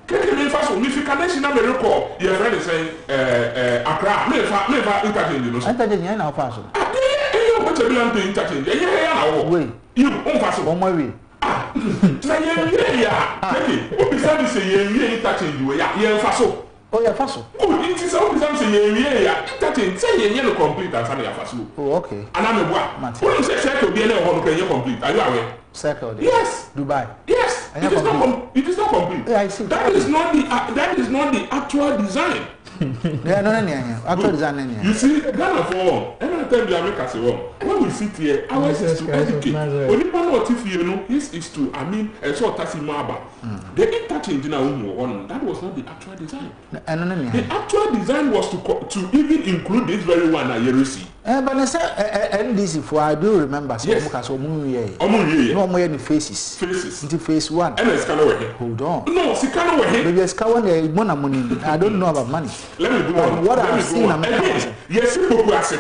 keke me faso mi fika national me record ye friend say Accra me fa interchange no so interchange na faso you what be am interchange ye na wo we you on faso o mo we na ye ya keke o bi say ye interchange we ya ye faso. Oh, yeah, faso. Oh, it is all the time saying, say, you complete and Sunday faso. Oh, okay. And I'm a boy. When you say circle, be any one can you complete? Are you aware? Circle. Yes. Dubai. Yes. It is not complete. Yeah, I see. That is not the actual design. Yeah, no, actual design. You see, Ghana for every time you make us when we sit here, ours is to educate. Only one or two, you know, his is to, I mean, a sort of Tasimaba. The interchange in our own, that was not the actual design. The actual design was to even include this very one, Yerisi. But I said, NDC, for I do remember, so faces. Faces. Into face one. And it's kind of hold on. No, she can't wait. Maybe it's money. I don't know about money. Let me go on. What I've seen, I'm yes, people say,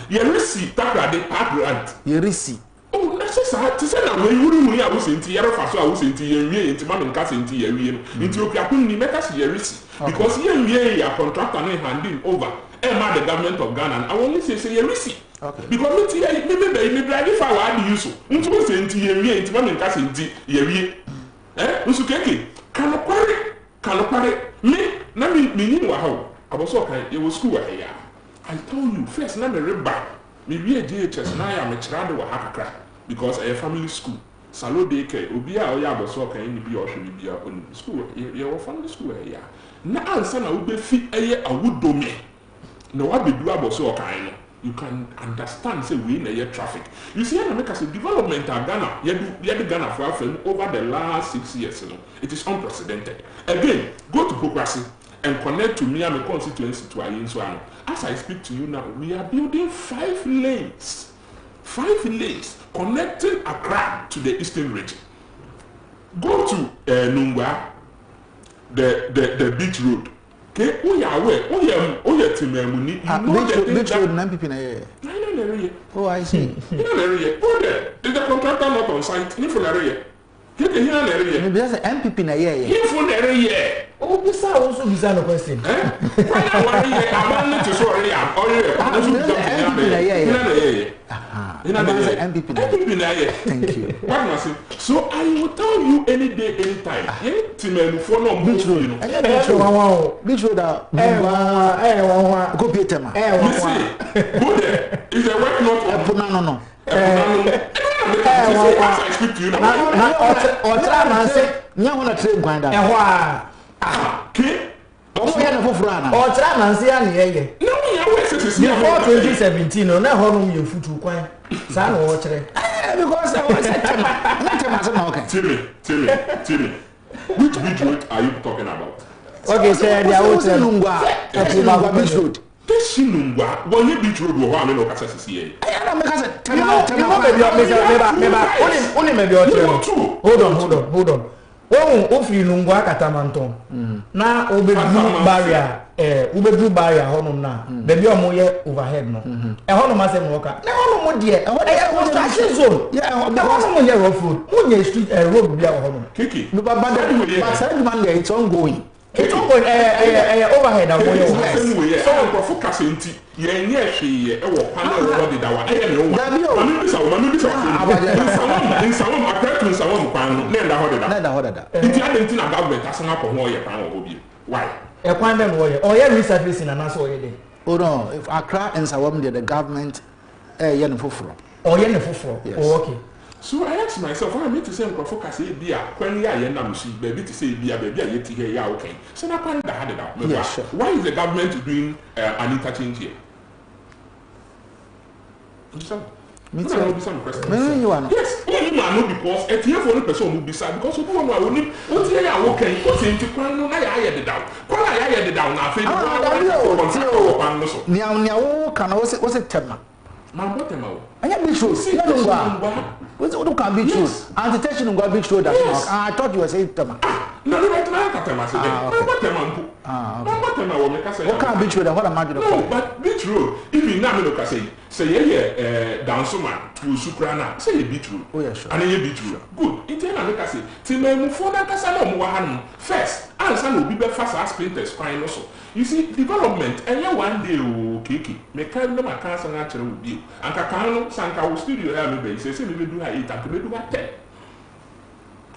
Yerisi, Takra, Park Grant. Yerisi. Oh, necessary to say that when you was in Tierra, I was in Tierra, into Madam Cassin, into Ethiopia, couldn't make us Yerisi. Because here, are contract and handing over. The government of Ghana, I only say Yerisi. Okay. Because maybe if I were use into saying into Madam Cassin, Yeri. Usukeki, Kanopare, me, Nami, how I was okay, it was school here. I told you, first, let me read back. Maybe a JHS, now I am a child of Hakaka because I have family school. Salo daycare, Ubia or Yabosoka, and be or should be on school, your family school here. Now, son, I will be fit a wood domain. No, what be doable so kind. You can understand, say, we in a year traffic. You see, I make us a development at Ghana, yet the Ghana for film over the last 6 years. You know, it is unprecedented. Again, go to Progressive and connect to Miami constituency to Ayinsuano. As I speak to you now, we are building 5 lanes. 5 lanes connecting Accra to the eastern region. Go to Nungwa, the beach road. Okay, we are aware. We are Timemuni. Beach road, people. Oh, I see. Go there. Is the contractor not on site? Maybe that's an MPP na yeah. Oh, this also is a question. Thank you. So I will tell you any day, anytime. Beach road. Beach road. Go be tema. Go there. Is a work not? No. Before 2017, no, now home you foot to quite. Son, watch it. Because I was Tell me. Which beach road are you talking about? Okay, sir, they are beach road. This Sinungwa, when you beach road, will have no access here. Hold on. Oh, you Nungwa Katamanton. Now, Obedu barrier, Ubedu barrier, Honum now. Baby, I'm overhead. No, a Honum as a walker. No, no, dear. I was construction zone. Yeah, the Honum here of food. Munya street, a road, be a Honum. Kiki, but Monday, it's ongoing. It's overhead. So, focusing she panel over the Dawa. Why? A quantum warrior or your resurfacing and that's all you did. Oh no, if Accra and Sawam did the government yen for or yen for okay. So I asked myself, I mean to say focus a beer when you are baby to say beer, baby, yet here, okay. So I can't had it out. Yes, sure. Why is the government doing an interchange here? Me too. Yes, because a tear for the person will be sad because of one only what they are working, what's into Quano, I had it down. Qual I had it down, I think. Can also was a tema. I am beach road. What's the can beach road? Anti-tension go beach road. I thought you were saying tema. No, what can beach road? What am I doing? No, but beach road. If you now say down someone to Suprana, say beach road. Oh yeah, sure. And then beach road. Good. It ain't like I say. Timmy, for that Casano, first, answer will be fast as printers fine also. You see, development, and you one day, Kiki, make kind of my cancer natural with you. And Kakano, Sanka studio, I say, maybe do I eat, I can do at 10.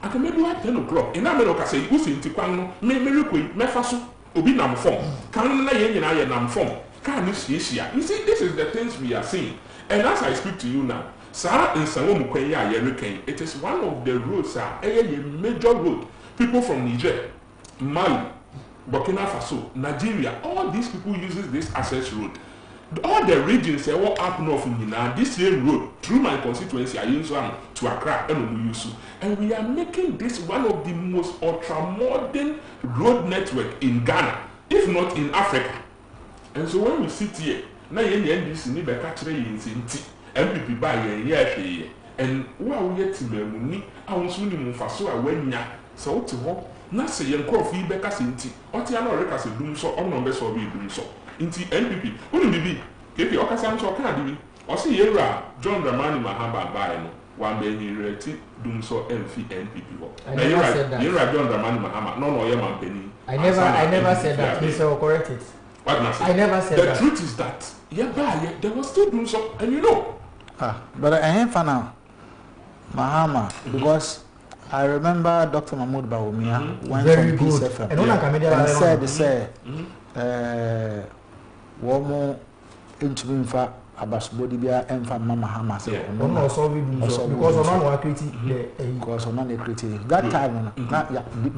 I can maybe at 10 o'clock. In America, say, who's in Tiquano, me faso, Obi nam form. Can I nam form? Can you see? You see, this is the things we are seeing. And as I speak to you now, Sir, in Sawomu Kwenya, it is one of the roads, a major road. People from Niger, Mali, Burkina Faso, Nigeria, all these people uses this access road. all the regions say what up north in this same road through my constituency I use one to Accra and we are making this one of the most ultra-modern road network in Ghana, if not in Africa. And so when we sit here, now you NDC need to catch MPP by here and while we get to me, I was winning for so I went ya so to walk. Now say young coffee better sinti or Tiano Recas doom so on numbers or we doom so. Inti NPP, wouldn't be if you Okasan so can't be or see Yera John Dramani Mahaba by one baby related doom so NPP. I never said that. Yera John Dramani Mahama, no Yama Penny. I never said that. Please correct it. What I never said that. The truth is that there was still doom so, and you know. But I ain't for now. Mahama, because I remember Dr. Mahmoud Bawumia went from Peace FM and said, Womo into me for Abasbodi Bia and for Mahama. Because of our critique, because of non critique. That time,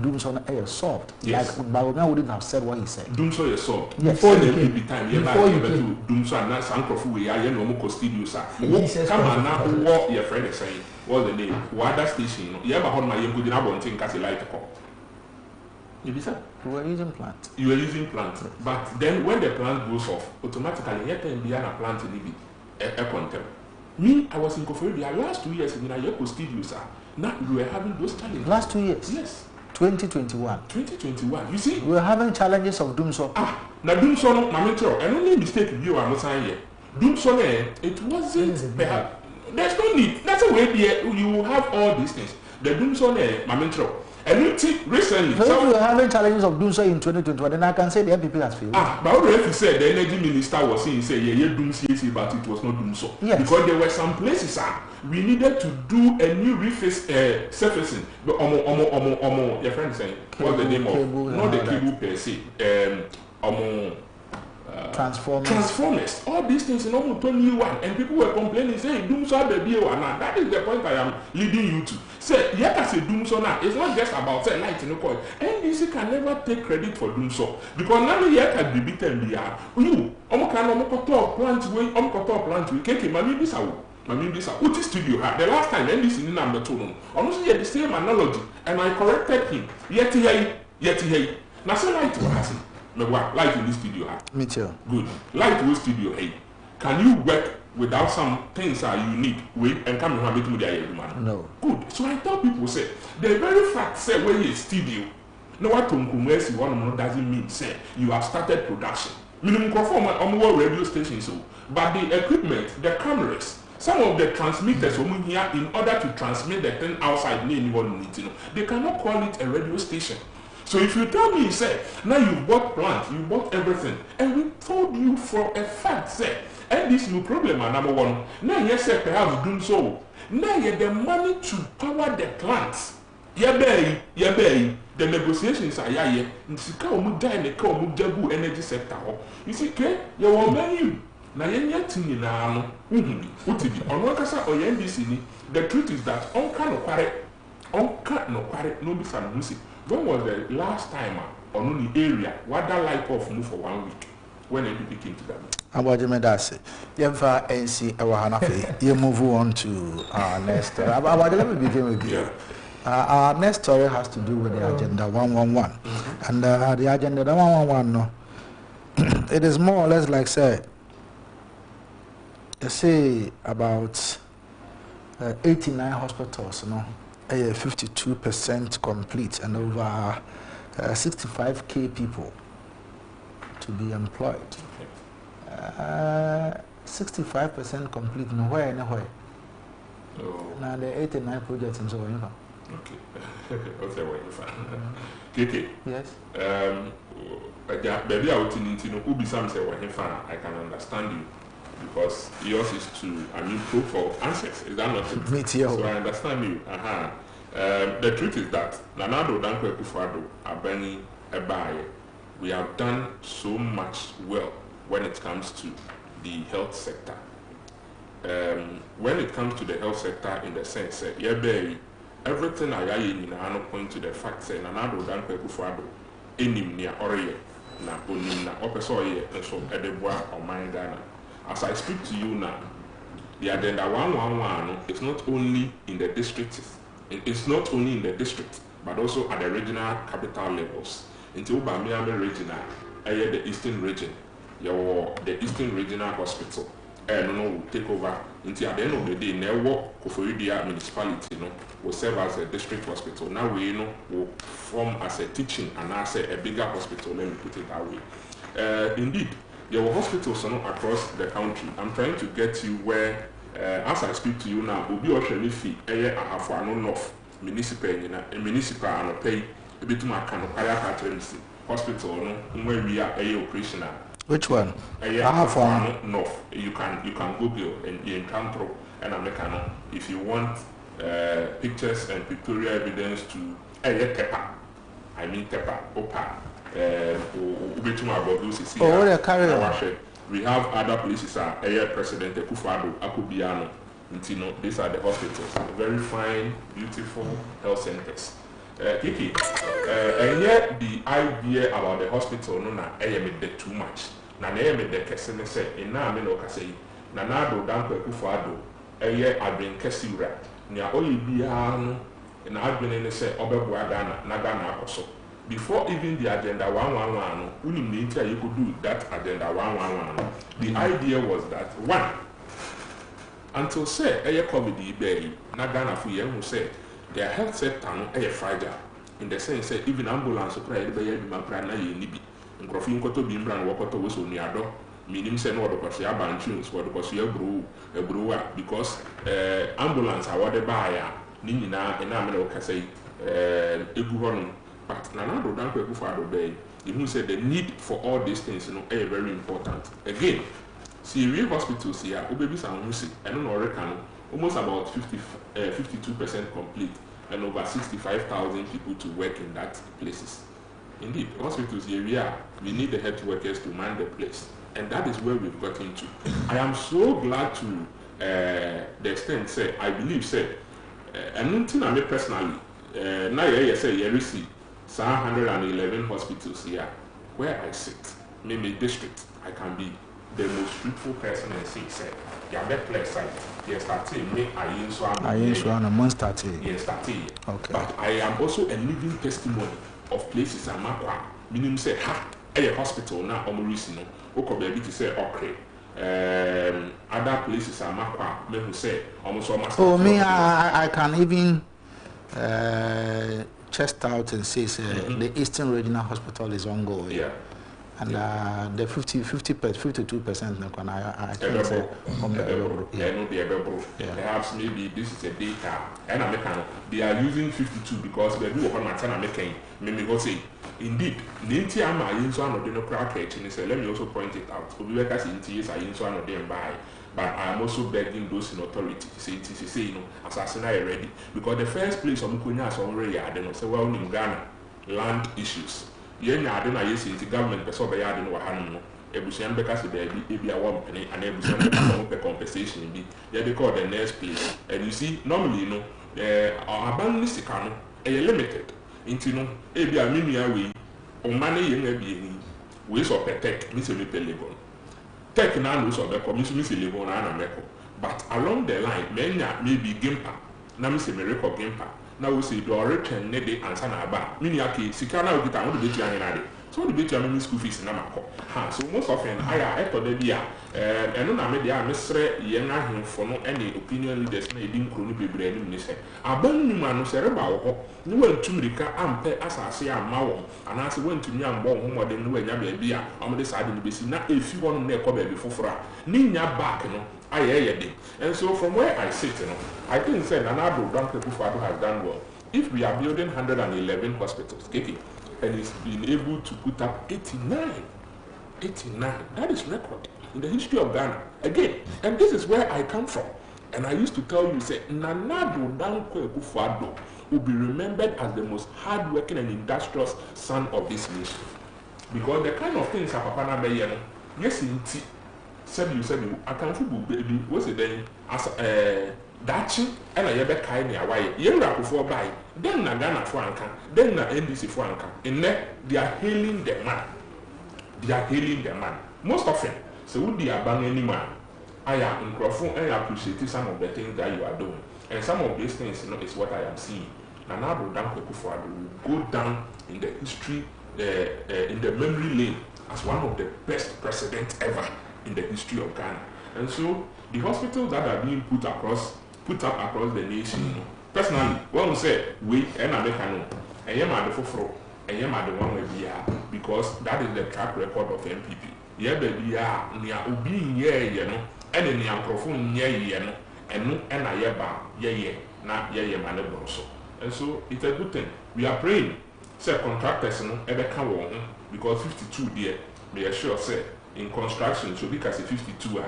Doomson air solved. Like Bawumia wouldn't have said what he said. Doomson is solved. Before you came, Doomson and San Kofu, we are no more studios. Come on now, what your friend is saying. What's the name? Wada station. You ever heard my young good in Abontin Castle Light call? You were using plant. You were using plant. But then when the plant goes off, automatically you can be a plant in the content. Me, I was in Koforia last 2 years in a Yoko studio, sir. Now we were having those challenges. Last 2 years? Yes. 2021. 2021. You see? We were having challenges of Doomso. Now Doomso, my mentor, and only mistake you are not saying here. Doomso, it wasn't perhaps. There's no need. That's a way you will have all these things. The Doomso, my mentor. And you see, recently. So if we are having challenges of Doomso in 2021, then I can say the MPP has failed. But already you said the energy minister was saying, Doomso, but it was not Doomso. Yes. Because there were some places we needed to do a new surfacing. Your friend saying, what's the name of? Not the cable per se. Transformers. All these things in almost 21, and people were complaining, saying Doomso baby one. That is the point I am leading you to. Say, yes, I say Doomso now. It's not just about say light in the coil. NDC can never take credit for Doomso because now you can be beaten. You, plant way, Keke, Mami Bisa, Uti studio. The last time NDC in number 2, honestly, had the same analogy, and I corrected him. Yet he. Now, say light was happening. Light in this studio. Me too. Good. Light in this studio. Hey, can you work without some things you need? Wait and come and make me the man. No. Good. So I tell people say the very fact say when you studio, no what to one doesn't mean say you have started production. Minimum conform on radio station so, but the equipment, the cameras, some of the transmitters here in order to transmit the thing outside, they cannot call it a radio station. So if you tell me, say, now you bought plant, you bought everything, and we told you for a fact, say, and this no problem, number one. Now yes, say perhaps doing so. Now you have the money to power the plants. The negotiations are here. Energy sector. You see, you want many. Now you thing now. The truth is that on can't no be some. When was the last time on the area what that light off move for 1 week when NPP came to that? About Jemedasi, Yemfa NC Awahanafe, you move on to our next story. Let me begin with you. Our next story has to do with the Agenda 111. And the Agenda 111, no, it is more or less like, say about 89 hospitals, no. 52% complete and over 65k people to be employed. 65% complete nowhere. Now the 89 projects and so on. Okay. Yes. Baby, I would need I can understand you. Because yours is to, proof for answers. Is that not it? Me too. So I understand you. The truth is that Nanado Dankwe Kufado Abeni Ebaye, we have done so much well when it comes to the health sector. When it comes to the health sector, in the sense, everything I point to the fact that Nanado Dankwe Kufado Enim near Orye, na Onimna, Opesoye, and so Edeboa or Mindana. as I speak to you now, the agenda 111 is not only in the districts, it's not only in the district, but also at the regional capital levels. Until Bamiame regional, the eastern region, the Eastern Regional Hospital, and will take over until at the end of the day, Newo Koforidia municipality will serve as a district hospital. Now we will form as a teaching and as a bigger hospital, let me put it that way. Indeed, there were hospitals across the country. I'm trying to get you where, as I speak to you now, Obi Oshemifi, Ahafwano North, municipal and pay a bit more hospital, where we are operational. Which one? Ahafwano North. You can Google in Cantro and Americano if you want pictures and pictorial evidence to Tepa. I mean Tepa, Opa. We have other places, President Akufo-Addo, Akubiano, these are the hospitals, very fine, beautiful health centers. Kiki, and yet the idea about the hospital, no, na made too much. Na made the Kesene say, in Namino Kasei, Nanado Danko Akufo-Addo, Adrian Kesura, Nia Oyibiano, and Adrian say, Obebuadana, Nagana also. Before even the agenda 111, you could do that agenda 111. The idea was that one, until say a COVID bay, Nagana Fuyen who said their health sector is fragile. In the sense that even ambulance supplied by Maprana Nibi, and Grofin Koto Bimbran Wakoto was on Yado, meaning say no because they are bantunes, what because you a brewer, because ambulance are what they buy, Nina and Amino Casay, Eburon. But Nanado Danko Akufo-Addo Bay, he said the need for all these things, are very important. Again, see real hospitals here, Obebi Samusi, I don't know, reckon almost about 52% complete, and over 65,000 people to work in that places. Indeed, hospitals here, we need the health workers to man the place, and that is where we've got into. I am so glad to the extent, say, I believe, say, and nothing I made personally, now I say, you receive 111 hospitals here where I sit, maybe district, I can be the most truthful person and say, your best site, yes, starting me, I use one a month starting. Yes, starting. Okay. But I am also a living testimony of places I'm at. Meaning, say, a hospital now, Omorisino, Oko baby to say, okay. Other places I'm at, men who say, almost almost. Oh, me, I can even. Chest out and says the Eastern Regional Hospital is ongoing. Yeah. And the 52% I can say perhaps maybe this is a data and they are using 52 because they do upon my making maybe go say indeed Ninti Ama use one of the crack and say let me also point it out. Ubiweka Sinti I use one of them by. But I am also begging those in authority to say, assassinate ready. Because the first place of Mukunya is already, I don't know, say, well, in Ghana, land issues. Yen I don't know, yes, the government, the Soba Yard in Wahano, Ebusian Becas, baby, a 1 penny, and Ebusian compensation be. They call the next place. And you see, normally, our abandonisticano, a limited. Into Ebi a minia way, or money young be ways of protect, Miss Legon. Tech now knows of the commission, Miss Legon and America. But along the line, many maybe Gimpa, now Miss America Gimpa. Now we say, do I return Nede and Sanaba? Miniaki, Sikana, get out of the Janade. So the bit of school fees in Namako. So most often, I thought the dear, and no, I made the Mr. Yana for no any opinion leaders made in Crony Bibre and say, I burn man cerebral, you went to Mirica and pay as I say, I'm Mao, and as I went to me and born more than when Yabia, on the side of the basin, not if you want to make a before for Nina back, I hear you. And so from where I sit, I think say Nanado Danko Akufo-Addo has done well. If we are building 111 hospitals, Kiki, and he's been able to put up 89, that is record in the history of Ghana. Again, and this is where I come from. And I used to tell you, say, Nanado Danko Akufo-Addo will be remembered as the most hardworking and industrious son of this nation. Because the kind of things Papa Nabe, yes, indeed. Said you, I can't fool baby. What's it then? As Dachi, and I ever kind of away. Young before buy, then Nagana Franca, then na NDC Franca. In there, they are hailing the man. Most often, so would they abandon any man? I am grateful and appreciate some of the things that you are doing. And some of these things, is what I am seeing. Nana Addo Dankwa Akufo-Addo will go down in the history, in the memory lane as one of the best presidents ever in the history of Ghana. And so the hospitals that are being put up across the nation, personally, when we say we and American, I am at the forefront, I am at the one way because that is the track record of MPP. Yeah, baby, near Ubi, yeah, and then the microphone, yeah, and I yeah, not yeah, man, also. And so it's a good thing. We are praying. Say contractors ever come on because 52 there, they are sure say in construction, so because 52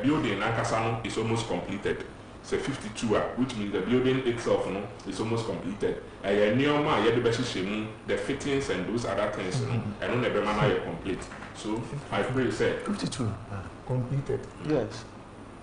building Nakasano is almost completed. Say 52 which means the building itself is almost completed. The fittings and those other things, and on every man complete. So I pray say 52 completed. Yes.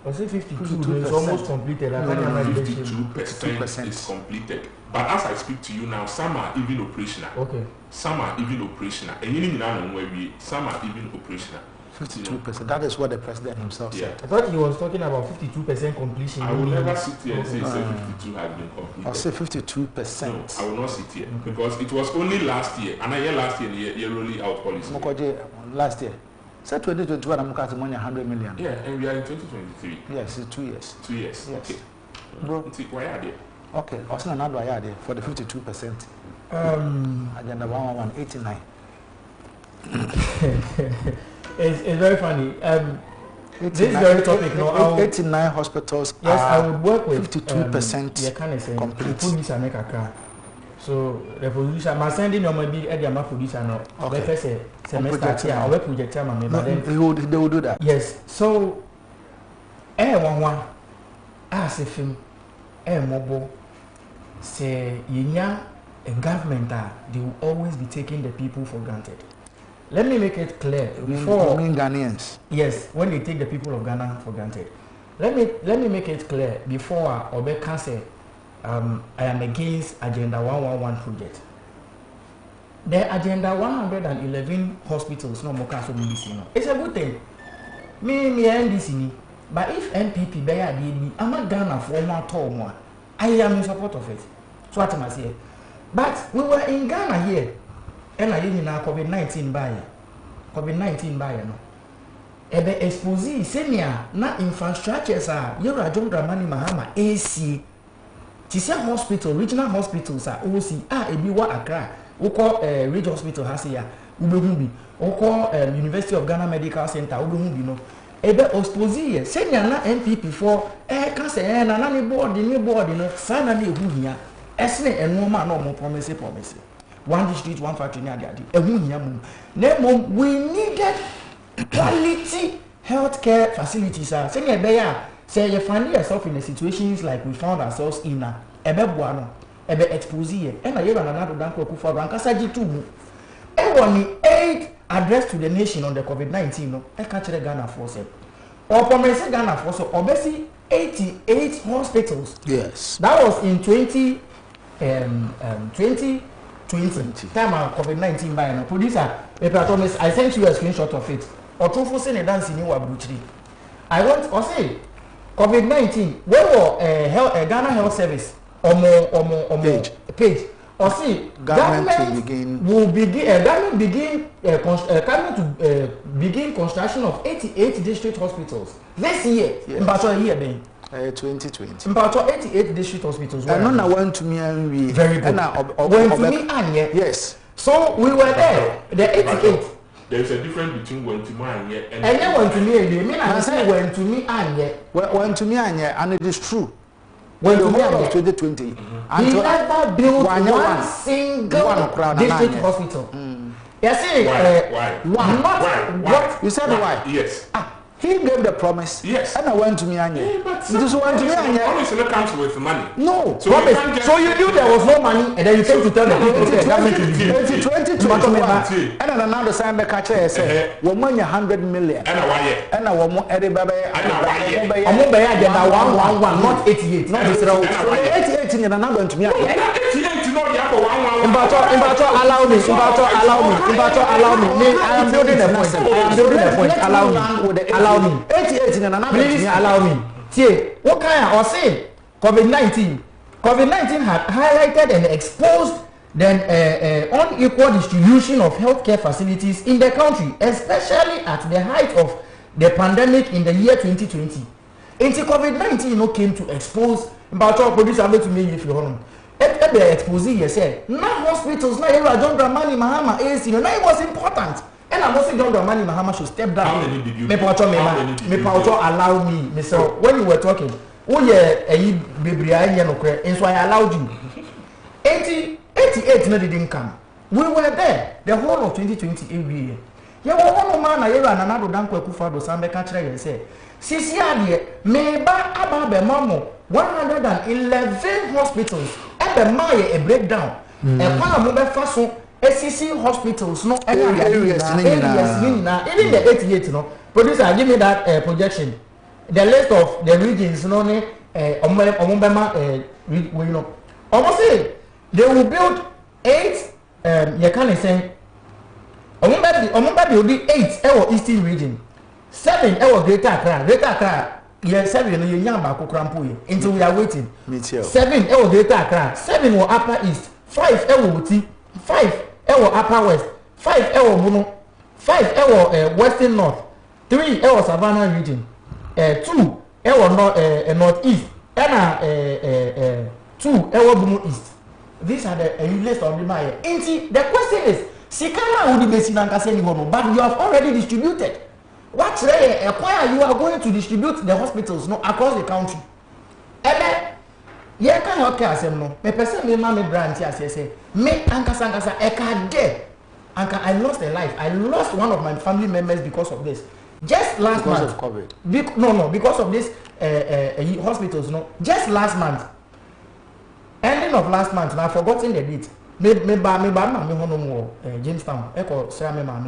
I say 52 is almost completed. 52% is completed. But as I speak to you now, some are even operational. Okay. Some are even operational. And you know where some are even operational. 52%. That is what the president himself said. I thought he was talking about 52% completion. I will never sit here and say 52 has been completed. I'll say 52%. No, I will not sit here because it was only last year. And I hear last year, year rolling out policy. Last year. Say 2021, I'm cutting money 100 million. Yeah, and we are in 2023. Yes, it's 2 years. 2 years. Yes. Okay. Bro, why are they? Okay, also another why there for the 52%. Agenda 11189. It's very funny. This very topic, 89 hospitals. Yes, I would work with 52% complete. So the producer, my sending on my big Eddie, my producer now. Okay. Semester here, I work project time, but then they will do that. Yes. So, one, as a film, mobile, say, a government, they will always be taking the people for granted. Let me make it clear. Before, you mean Ghanaians? Yes, when they take the people of Ghana for granted. Let me make it clear. Before Obe can say, I am against Agenda 111 project. The Agenda 111 hospitals, no more cancel medicine. No. It's a good thing. Me NDC, but if NPP bear me, I'm not Ghana for one more. I am in support of it. So what am I saying? But we were in Ghana here, and I didn't know COVID-19 buyer. COVID-19 buyer no. Ebe expose senior na infrastructures are Yura John Dramani Mahama AC. Tisa hospital, regional hospitals are OC. Ebi wa Accra. Oko regional hospital hasia. Ubehumbi. Oko University of Ghana Medical Center. Ubehumbi no. Ebe expose senior na NPP for cancer na ni board no. Sana ni ehuhia. Esne enoma no mo promise. One district, one factory near the other. We needed quality healthcare facilities. Say you find yourself in the situations like we found ourselves in Ebebuano, Ebe expose and I have another Dankwa Akufo-Addo and Kasaji too. Everyone aid addressed to the nation on the COVID-19. No, I can't tell Ghana force it. Or promise Ghana force obviously 88 hospitals. Yes, that was in 2020. Time of COVID-19 by no producer. I sent you a screenshot of it. Or two for saying dance in Wabuchi. I want or say COVID-19. Where were Ghana Health Service or more page. Or see government will begin. Government to begin construction of 88 district hospitals this year. In Bachelor year, 2020. About 88 district hospitals. I know went to me and we very good. Went to me and yes. So we were there. The 88. There's a difference between went to me and yet. And then went to me and you mean I say went to me and yet. Went to me and it is true. Went to me of 2020. He never built one single district hospital. Yes, why? What you said why? Yes. He gave the promise. Yes. And I went to me and Promise comes with money. No. So you knew there was no money and then you came to tell the people that government to do 2021. And then another sign the catcher said, "We want 100 million." And I want everybody. I'm not 88, not 88. 88 nyina na do ntumi ayɛ 88 no ya for 1 Mbato allow me I am building a point allow me 88 nyina na do ntumi allow me tie what kind or say COVID-19 had highlighted and exposed the unequal distribution of healthcare facilities in the country, especially at the height of the pandemic in the year 2020. Until COVID-19 came to expose, but producer to me if you want to expose you say, now hospitals, now John Dramani Mahama AC, now it was important. And I'm also John Dramani Mahama should step down. How many did you? Me allow me, Mr. When you were talking, oh yeah, and so I allowed you. 88 no didn't come. We were there the whole of 2020 every year. Yeah, one man I ever another danko kufado sambe kachre say. Sisi ade meba ababe mamo 111 hospitals and the maye a breakdown. E kwa mo be faso SCC hospitals no areas even the 88 no. Producer give me that projection. The list of the regions no ne omombema you know. Almost say they will build 8 you can say omumba build 8 ewo eastern region, 7 ewo greater Accra yes 7 no you nyamba ko krampo ye until we are waiting 7 ewo greater Accra, 7 wo upper east, 5 ewo Wuti, 5 ewo upper west, 5 ewo Bono, 5 ewo western north, 3 ewo Savannah region, 2 ewo north east and 2 ewo Bono east. These are the list of the Maya. The question is, Sikama would be but you have already distributed. What's there? Why you are going to distribute the hospitals across the country? And yeah, can help us no. Me person me mama branch as say. Me ankasa eka de. Anka I lost a life. I lost one of my family members because of this. Just last month. Because of COVID. Because of this hospitals Just last month. Ending of last month, and I've forgotten the date. Me Jamestown,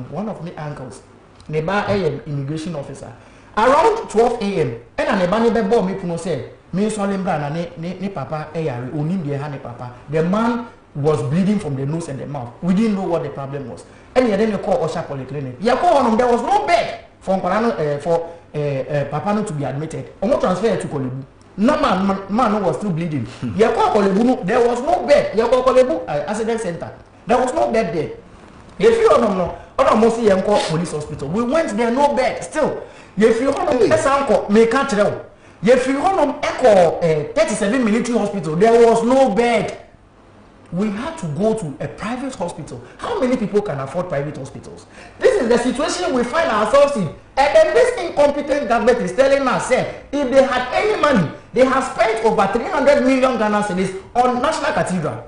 one of my uncles, immigration officer. Around 12 a.m., and an ebani bebo me puno say, me solemba ne papa unim de papa. The man was bleeding from the nose and the mouth. We didn't know what the problem was. And then you call Osha Polyclinic. You call on there was no bed for Papa to be admitted. Or no transfer to Kolebu. No man was still bleeding. There was no bed. Accident center. There was no bed there. If you don't know, mostly police hospital. We went there, no bed. Still, if you want me can't tell. If you want echo 37 military hospital, there was no bed. We had to go to a private hospital. How many people can afford private hospitals? This is the situation we find ourselves in. And then this incompetent government is telling us, if they had any money, they have spent over 300 million Ghana cedis on National Cathedral.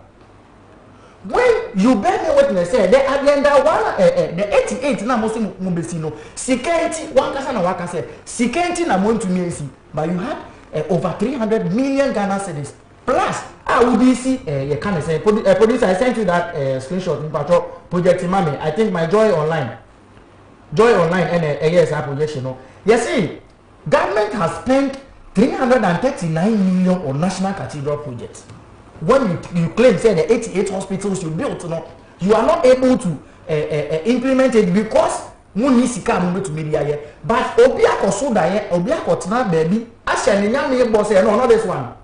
When you bear me witness, the agenda one, the 88 na mosi mubesino, security one kasa na wakase, security na mo ntumi esi, but you had over 300 million Ghana cedis. Plus, I would see you can say producer. I sent you that screenshot in project Mami. I think my Joy Online and yes, projection. You see, government has spent 339 million on National Cathedral projects. When you claim say the 88 hospitals you built, you are not able to implement it because money sika mo to media here. But obi akoso da here, obi akotena baby. Asha ni nyame boss here. No, not this one.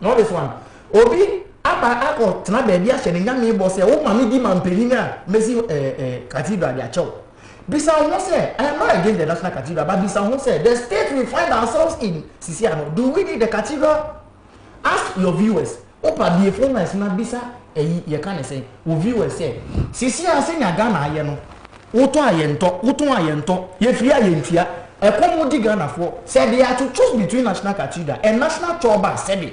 Not this one. Obi aba akọ tena baby a shene nyame bo se wo mami di mampeni na mesi cathedral dia chow. Bisa won say I am not against the National Cathedral, but bisa won say the state we find ourselves in Sisiano. Do we need the cathedral? Ask your viewers. Opa bi phone na na bisa ye kan say wo viewers say Sisiano say nya Ghana aye no. Woto ayento, ye fia ye ntia. E komo di Ghana for say they are to choose between National Cathedral and National Choba said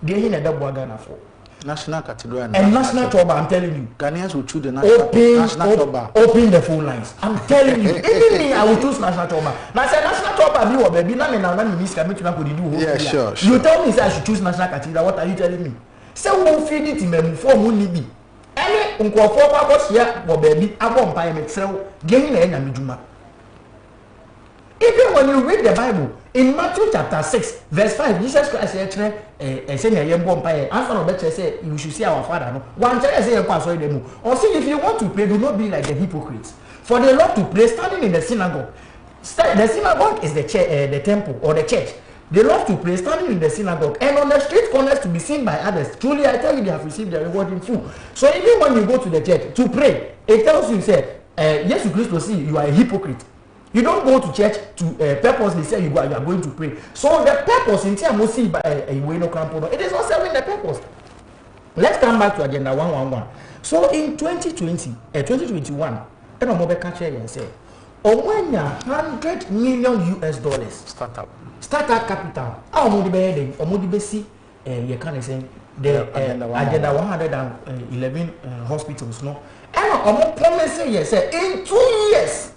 they in the Ghana for National Cathedral and National Choba. I'm telling you, Ghanaians will choose the National Choba. Open the phone lines. I'm telling you, even me, I will choose National Choba. Now I said National Choba, be what baby. Now me now me miss coming to na could do. Yeah, sure. You tell me say I should choose National Cathedral. What are you telling me? Say we won't feed it in me for money be. Any unkofo kwa kwa share what baby. I won't buy me sell. Gain na enya midjuma. Even when you read the Bible, in Matthew chapter 6, verse 5, Jesus Christ said, you should see our Father. No? One or see, if you want to pray, do not be like the hypocrites. For they love to pray standing in the synagogue. The synagogue is the temple or the church. They love to pray standing in the synagogue and on the street corners to be seen by others. Truly, I tell you, they have received their reward in full. So even when you go to the church to pray, it tells you, say, yes, Christ will see you are a hypocrite. You don't go to church to purposely say you are going to pray. So the purpose in terms of see by it is not serving the purpose. Let's come back to agenda 111. So in 2021, and I'm going to say, $100 million startup capital. How much be you can say the agenda 111 hospitals, no? And I'm promising you say in 2 years.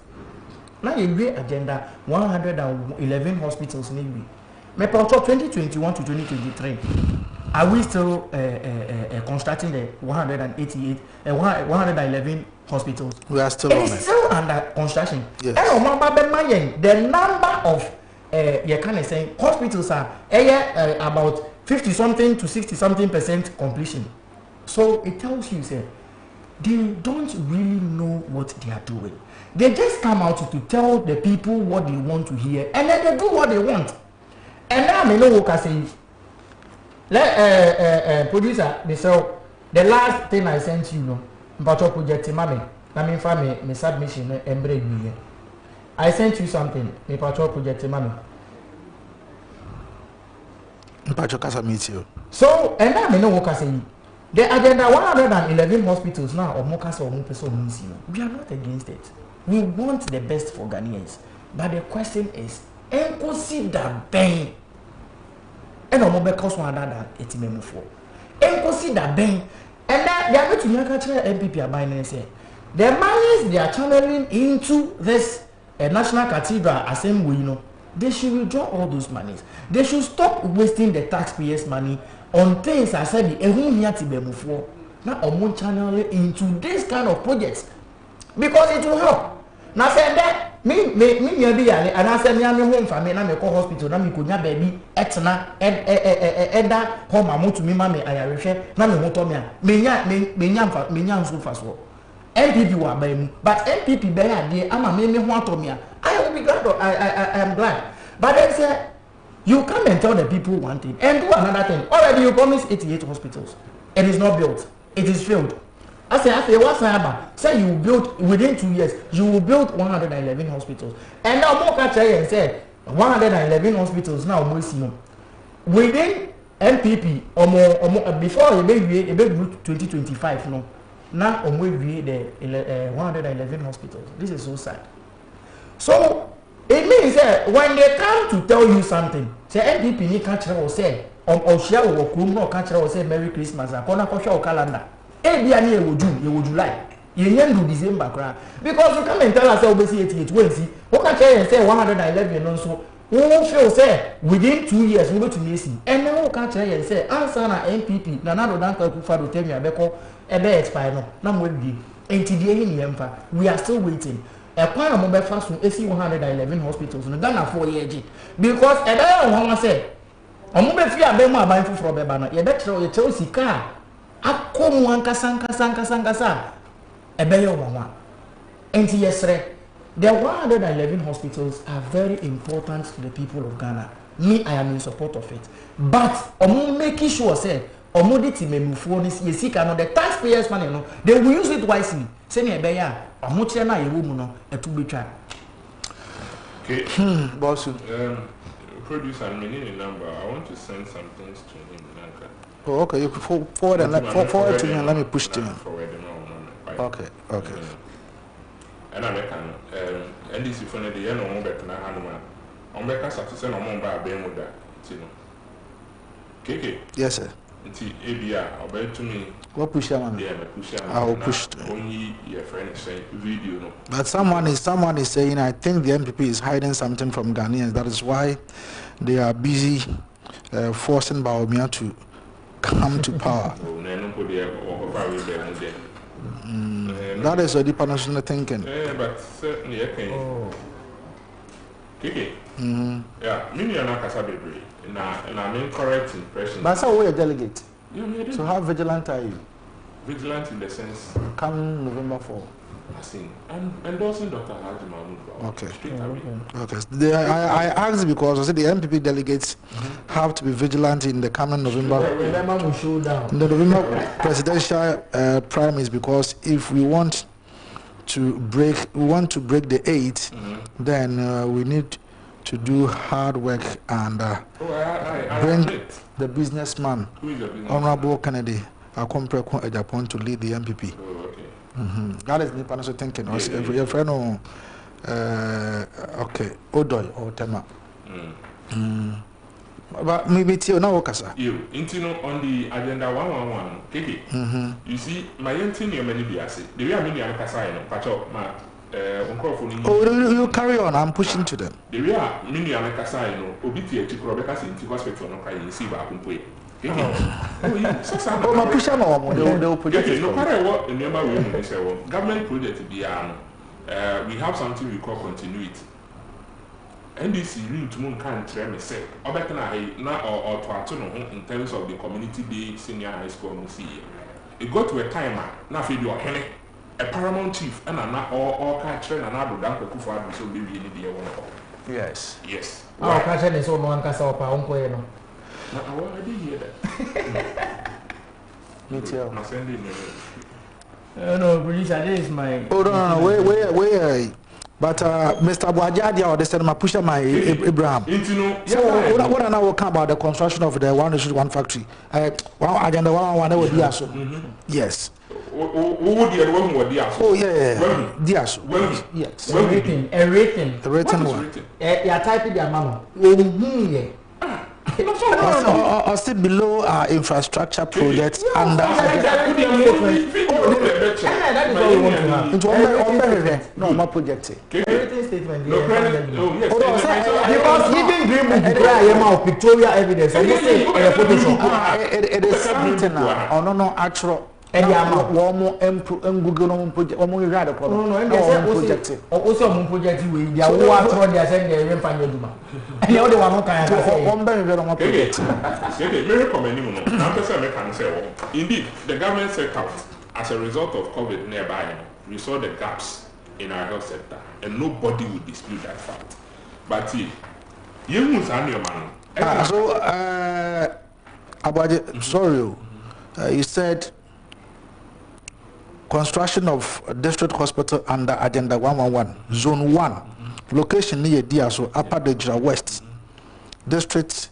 Now you read agenda 111 hospitals maybe. Maybe 2021 to 2023. Are we still constructing the 111 hospitals? We are still on it. It's still under construction. Yes. And the number of you can say hospitals are about 50 something to 60 something % completion. So it tells you, say, they don't really know what they are doing. They just come out to tell the people what they want to hear, and then they do what they want. And now I know what I say. Let producer, they say the last thing I sent you, no, about your project, mommy. I mean, for me submission and break me. I sent you something. Me patrol project, mommy. Patrol casa meet you. So, and now I know what I say. The agenda 111 hospitals now, or more casa or more person, we are not against it. We want the best for Ghanaians. But the question is, consider pain. And no more because one another it's memo for. Consider pain. And that they are going to make a MPP are buying and say the monies they are channeling into this National Cathedral Assembly, you know, they should withdraw all those monies. They should stop wasting the taxpayers' money on things I said the for. Now on channeling into this kind of projects. Because it will help. Now say that me be and I say me am home family na me call hospital na me konya baby etna eda home amu to me mama ayarehwe na me moto me menya nso faso MPP wa ba mu but MPP be ya de ama me ho atomia I will be glad. I am glad. But then say you come and tell the people one thing and do another thing. Already you promised 88 hospitals. It is not built. It is failed. I say what's happening? Say you will build within 2 years. You will build 111 hospitals, and now more catch and say 111 hospitals now more within MPP or more before you be 2025 no. Now we the 111 hospitals. This is so sad. So it means that when they come to tell you something, say MPP ni catch or say or share or come no catch or say Merry Christmas. I can't show calendar. Ebiani you would July. You do December cry. Because you come and tell us obviously 88 Wednesday. What can you say 111 also? We won't feel say within 2 years we go to Macy. And then we can tell you say answer na MPP. Na do dan ko fa do tell me abeko expire no. Na mo bi. Enti die ni yemfa. We are still waiting. A plan mo be fa so AC 111 hospitals no Ghana 4 years. Because e dey on say omo be fi abem aban foforo be ba no. Ye be kire ye tell sika akomu ankasa ebeye owanwa enti yesre the 111 hospitals are very important to the people of Ghana. Me, I am in support of it, but omo making sure say omo de timemufo ni yesika no the taxpayers money no they will use it wisely say na ebeye a omo kire na yewo mu no etu betwa. Okay, boss, producer, I'm needing a number. I want to send some things to him. Oh, okay, you forward and forward to me and let me push to him. Okay. And I can and this is funny the end of Mobek and Hanuma. On Becca Saturday no more by Bemuda. KK. Yes, sir. It's ABR. I'll bet to me. What push him? Yeah, push him. I will push to only your friend is saying video. No. But someone is saying I think the MPP is hiding something from Ghanaians. That is why they are busy forcing Bawumia to come to power. That is a deep national thinking. But certainly, okay. Okay. Yeah, me and Akasa Bebre. And I'm incorrect impression. But so we a delegate. Yeah, so how vigilant are you? Vigilant in the sense. Come November 4. I'm endorsing Dr. Haji Mahmoud. Okay. Okay. I asked because I said the MPP delegates have to be vigilant in the coming November. The November presidential primaries, because if we want to break the 8, then we need to do hard work and bring the businessman, Honorable Kennedy Akompreko Ejapon, to lead the MPP. That is the financial thinking. Every friend, okay, Odoy or Tema. But maybe Tio now, Kasa. You, on the agenda 111, Kiki. You see, my entity, you many be assay. The way I mean, I'm Kasai, patch up, ma. Oh, you carry on. I'm pushing to them. The way I mean, I'm Kasai, no. Obiti, Rebecca, in hospital, no, I see what I oh, my pusher, no project. No matter what, remember we say government project we have something we call continuity. NDC really to can try me say, or better now or to in terms of the community day senior high school no see. It got to a time now for your henny, a paramount chief, and not all can train and I do that for so maybe any day one. Yes. Yes. Oh, catching is all one cast up on Queno. I didn't hear that. Me too. No, producer, this is my. Oh, no, wait. But Mr. Bwajadi or the cinema pusher my Abraham. So what I now talk about the construction of the one factory. One agenda 111 would be also. Yes. Oh yeah. Yes. Yes. A rating. The rating one. Yeah, type it your mama. Or still below our infrastructure projects and that is what we want to have. No, not projecting. Everything statement. Because even Green Victoria evidence, it is something no actual. And Google no project. Project. Also, project we they are what they are saying they even find you. And the other one can say. Indeed, the government set out as a result of COVID nearby. We saw the gaps in our health sector, and nobody would dispute that fact. But you must have your man. So, about sorry, you said. Construction of district hospital under agenda 111 zone 1 location near Diaso Upper Dencha West district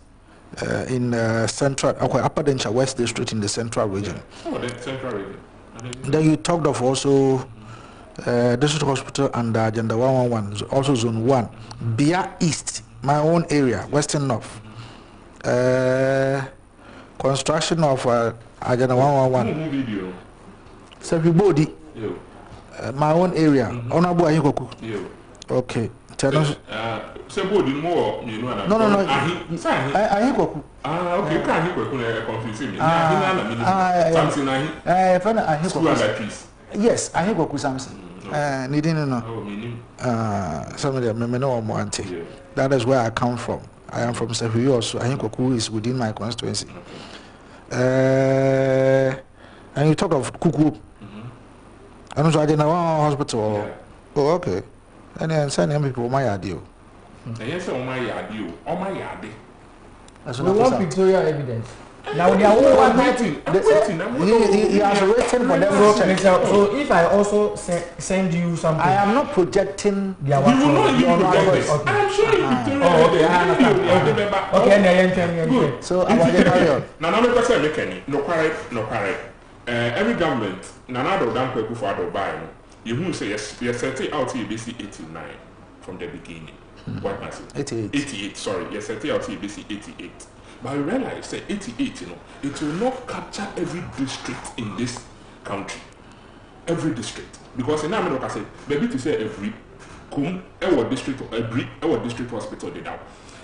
in central Upper Dencha West district in the central region. The central region. Then you talked of also district hospital under agenda 111 also zone 1 Bia East, my own area, Western North. Construction of agenda 111 everybody, my own area. Honorable Ayikoku. Okay. Tell us. More, you know. No. Ayikoku. Okay. Can't confuse me. Yes, Ayikoku Samson. Needing to know. Some of them may know more auntie. That is where I come from. I am from Sefiyo also. Ayikoku is within my constituency. And you talk of Kuku. And so I didn't know hospital. Oh, okay. And then send them people my idea. Yes, on my idea. On my idea. We want Victoria evidence. Now they are all waiting. He has written for them. So if I also send you something, I am not projecting. You will not project. I'm sure Victoria. Okay. So I want to carry on. Now, no correct. Every government, Nanado Dampe Kufado buy, you who say yes, we are setting out here basically 89 from the beginning. What was it? 88, sorry, yes, setting out here basically 88. But I realize that 88, it will not capture every district in this country. Every district. Because in America, I say, maybe to say every district or every district hospital they now.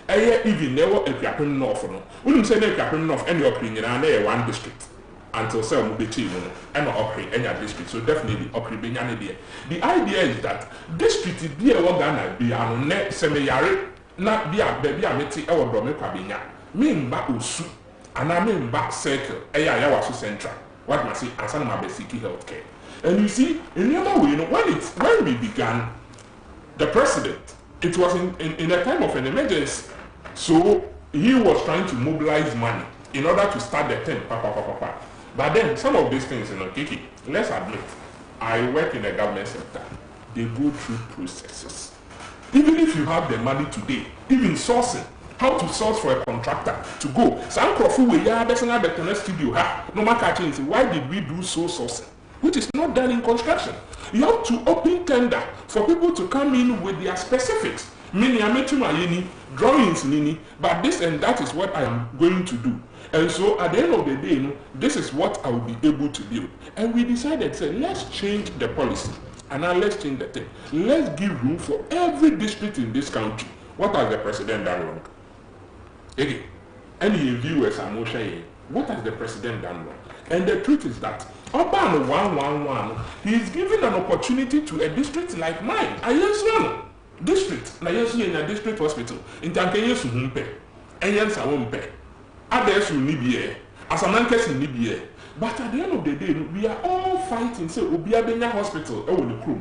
Even never a Captain North, wouldn't say no Captain North and your opinion, and one district. Until some will be team and not operate any district. So definitely operate being an idea. The idea is that district is be a Ghana be on net semi-yard na bia baby ameti e wo do me kwabenya me mba osu ana me mba circle eya ya waso central what must say answer my basic healthcare. And you see in the other way, you know, when we began the president, it was in a time of an emergency, so he was trying to mobilize money in order to start the thing, but then some of these things, you know, Kiki, let's admit, I work in the government sector. They go through processes. Even if you have the money today, even sourcing, how to source for a contractor to go. Some croffu we are better than the studio. No matter why did we do so sourcing, which is not done in construction? You have to open tender for people to come in with their specifics. Meaning, drawings, but this and that is what I am going to do. And so at the end of the day, you know, this is what I will be able to build. And we decided, say, let's change the policy. And now let's change the thing. Let's give room for every district in this country. What has the president done wrong? Okay. Any viewers are more saying, what has the president done wrong? And the truth is that Oban 111, he is given an opportunity to a district like mine. Ayeswano district, na yesu in a district hospital. In tanke yesu humpe, enyensa humpe. Others will need be Asamankes will need be. But at the end of the day, we are all fighting. So Obia Benya Hospital, oh the crew.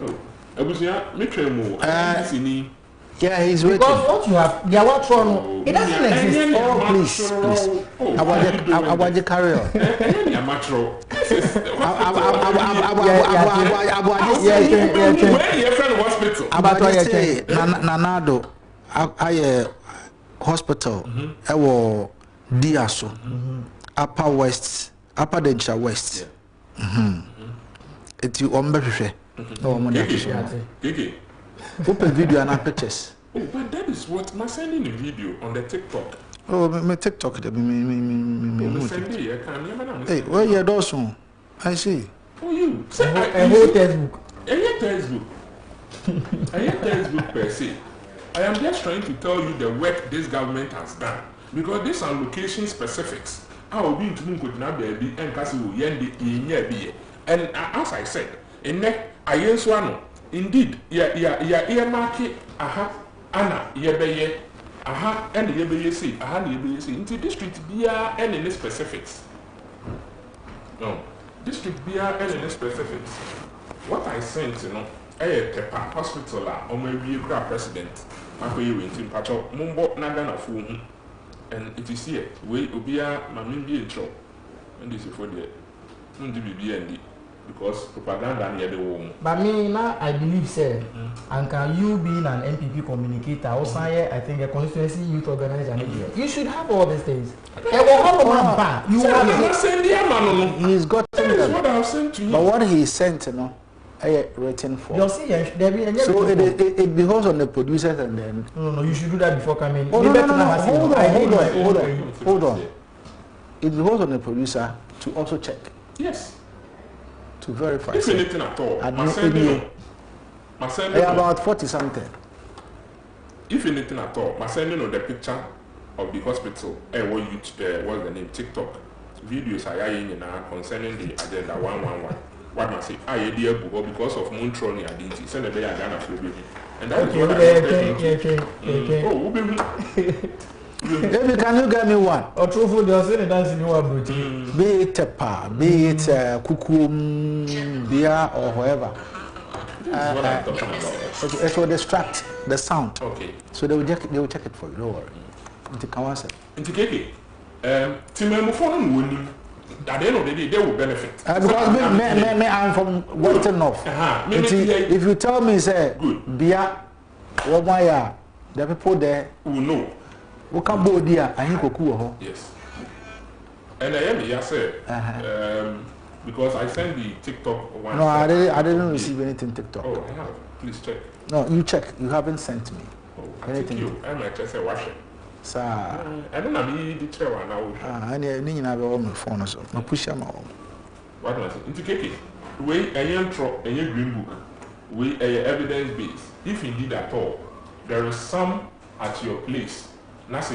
Oh, Abusia, make sure more. Yeah, he's waiting. Because what you have, there was one. It doesn't exist. Oh, please. I want to carry on. Nanado, I hospital. I was Diaso, Upper West, Upper Dencha West. It's you on Befe. No, I'm not. Open video and pictures. Oh, but that is what I'm sending a video on the TikTok. Oh, my TikTok. Hey, where you Dawson? I see. Oh, you. A whole textbook. A textbook. A textbook per se. I am just trying to tell you the work this government has done. Because these are location specifics. I will be into Munkudina baby and Castle Yendi in. And as I said, in neck, I use one. Indeed, earmark aha, Anna, yebeye, aha, and yebeye see, aha, yebeye see, into district beer and any specifics. No, district beer and any specifics. What I sent, you know, Tepa hospital, or maybe a president, after you went in Pacho, Mumbo, Nagana Fu, and it is here, we Ubia, Mammy be in trouble, and this is for the NDBB. Because propaganda near the womb. But me now I believe sir, and can you being an MPP communicator also I think a constituency youth organizer you should have all these things. He's got what I've sent to you. But what he sent, you know, I written for. You'll see, so it beholds on the producers and then. No, you should do that before coming. Oh, hold on. It beholds on the producer to also check. Yes. To verify. If anything at all, about 40 something. If anything at all, my sending on the picture of the hospital, what's the name? TikTok videos are concerning the agenda 111. What must say? I dear Google because of Montron identity. Send a day I done a few baby. And that is what Baby, can you get me one? Or true food, you're saying that's in your booty. Be it a pa, be it cuckoo, beer, or whoever. It will distract the sound. Okay. So they will check it for you. Don't worry. Into Kawasa. Into Keke. Timemufon winning. At the end of the day, they will benefit. Because me, I'm from Western North. If you tell me, say, beer, what my the people there who know. What can go there? I think Koku. Yes. And I am here, sir. Because I sent the TikTok one. No, I didn't receive anything TikTok. Oh, I have. Please check. No, you check. You haven't sent me anything. I might just say wash it. Sir. I don't know the chair now. I need to have my phone so. I push them out. What was it? Into Keke. We a green book. We evidence based. If indeed at all, there is some at your place. For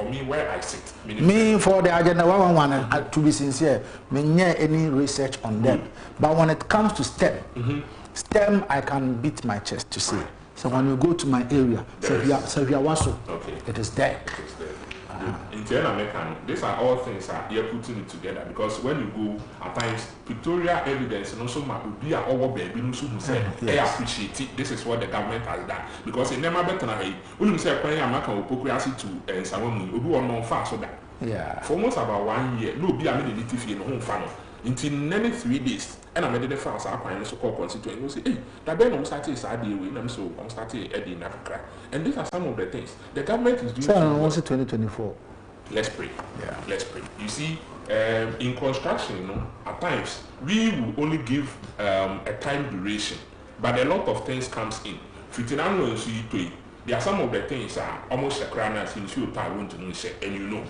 me, where I sit. Me for the agenda 111, to be sincere, me near any research on them. But when it comes to STEM, STEM I can beat my chest to say So when you go to my area, Sevilla Waso, it is there. In American, these are all things that you're putting it together because when you go at times pictorial evidence and also be our baby who say I appreciate it. This is what the government has done because it never better when you say when America will progress to and someone will do on fast so that for almost about 1 year, no be a minute if you know fan until nearly 3 days. And I made the fast up and so called constituent. You say, hey, that Ben on started is idea with them, so on started Eddie Africa. And these are some of the things the government is doing. So, what's it 2024? Let's pray. Yeah. Let's pray. You see, in construction, you know, at times we will only give a time duration, but a lot of things comes in. There are some of the things are almost a crown as in you want to know, and you know.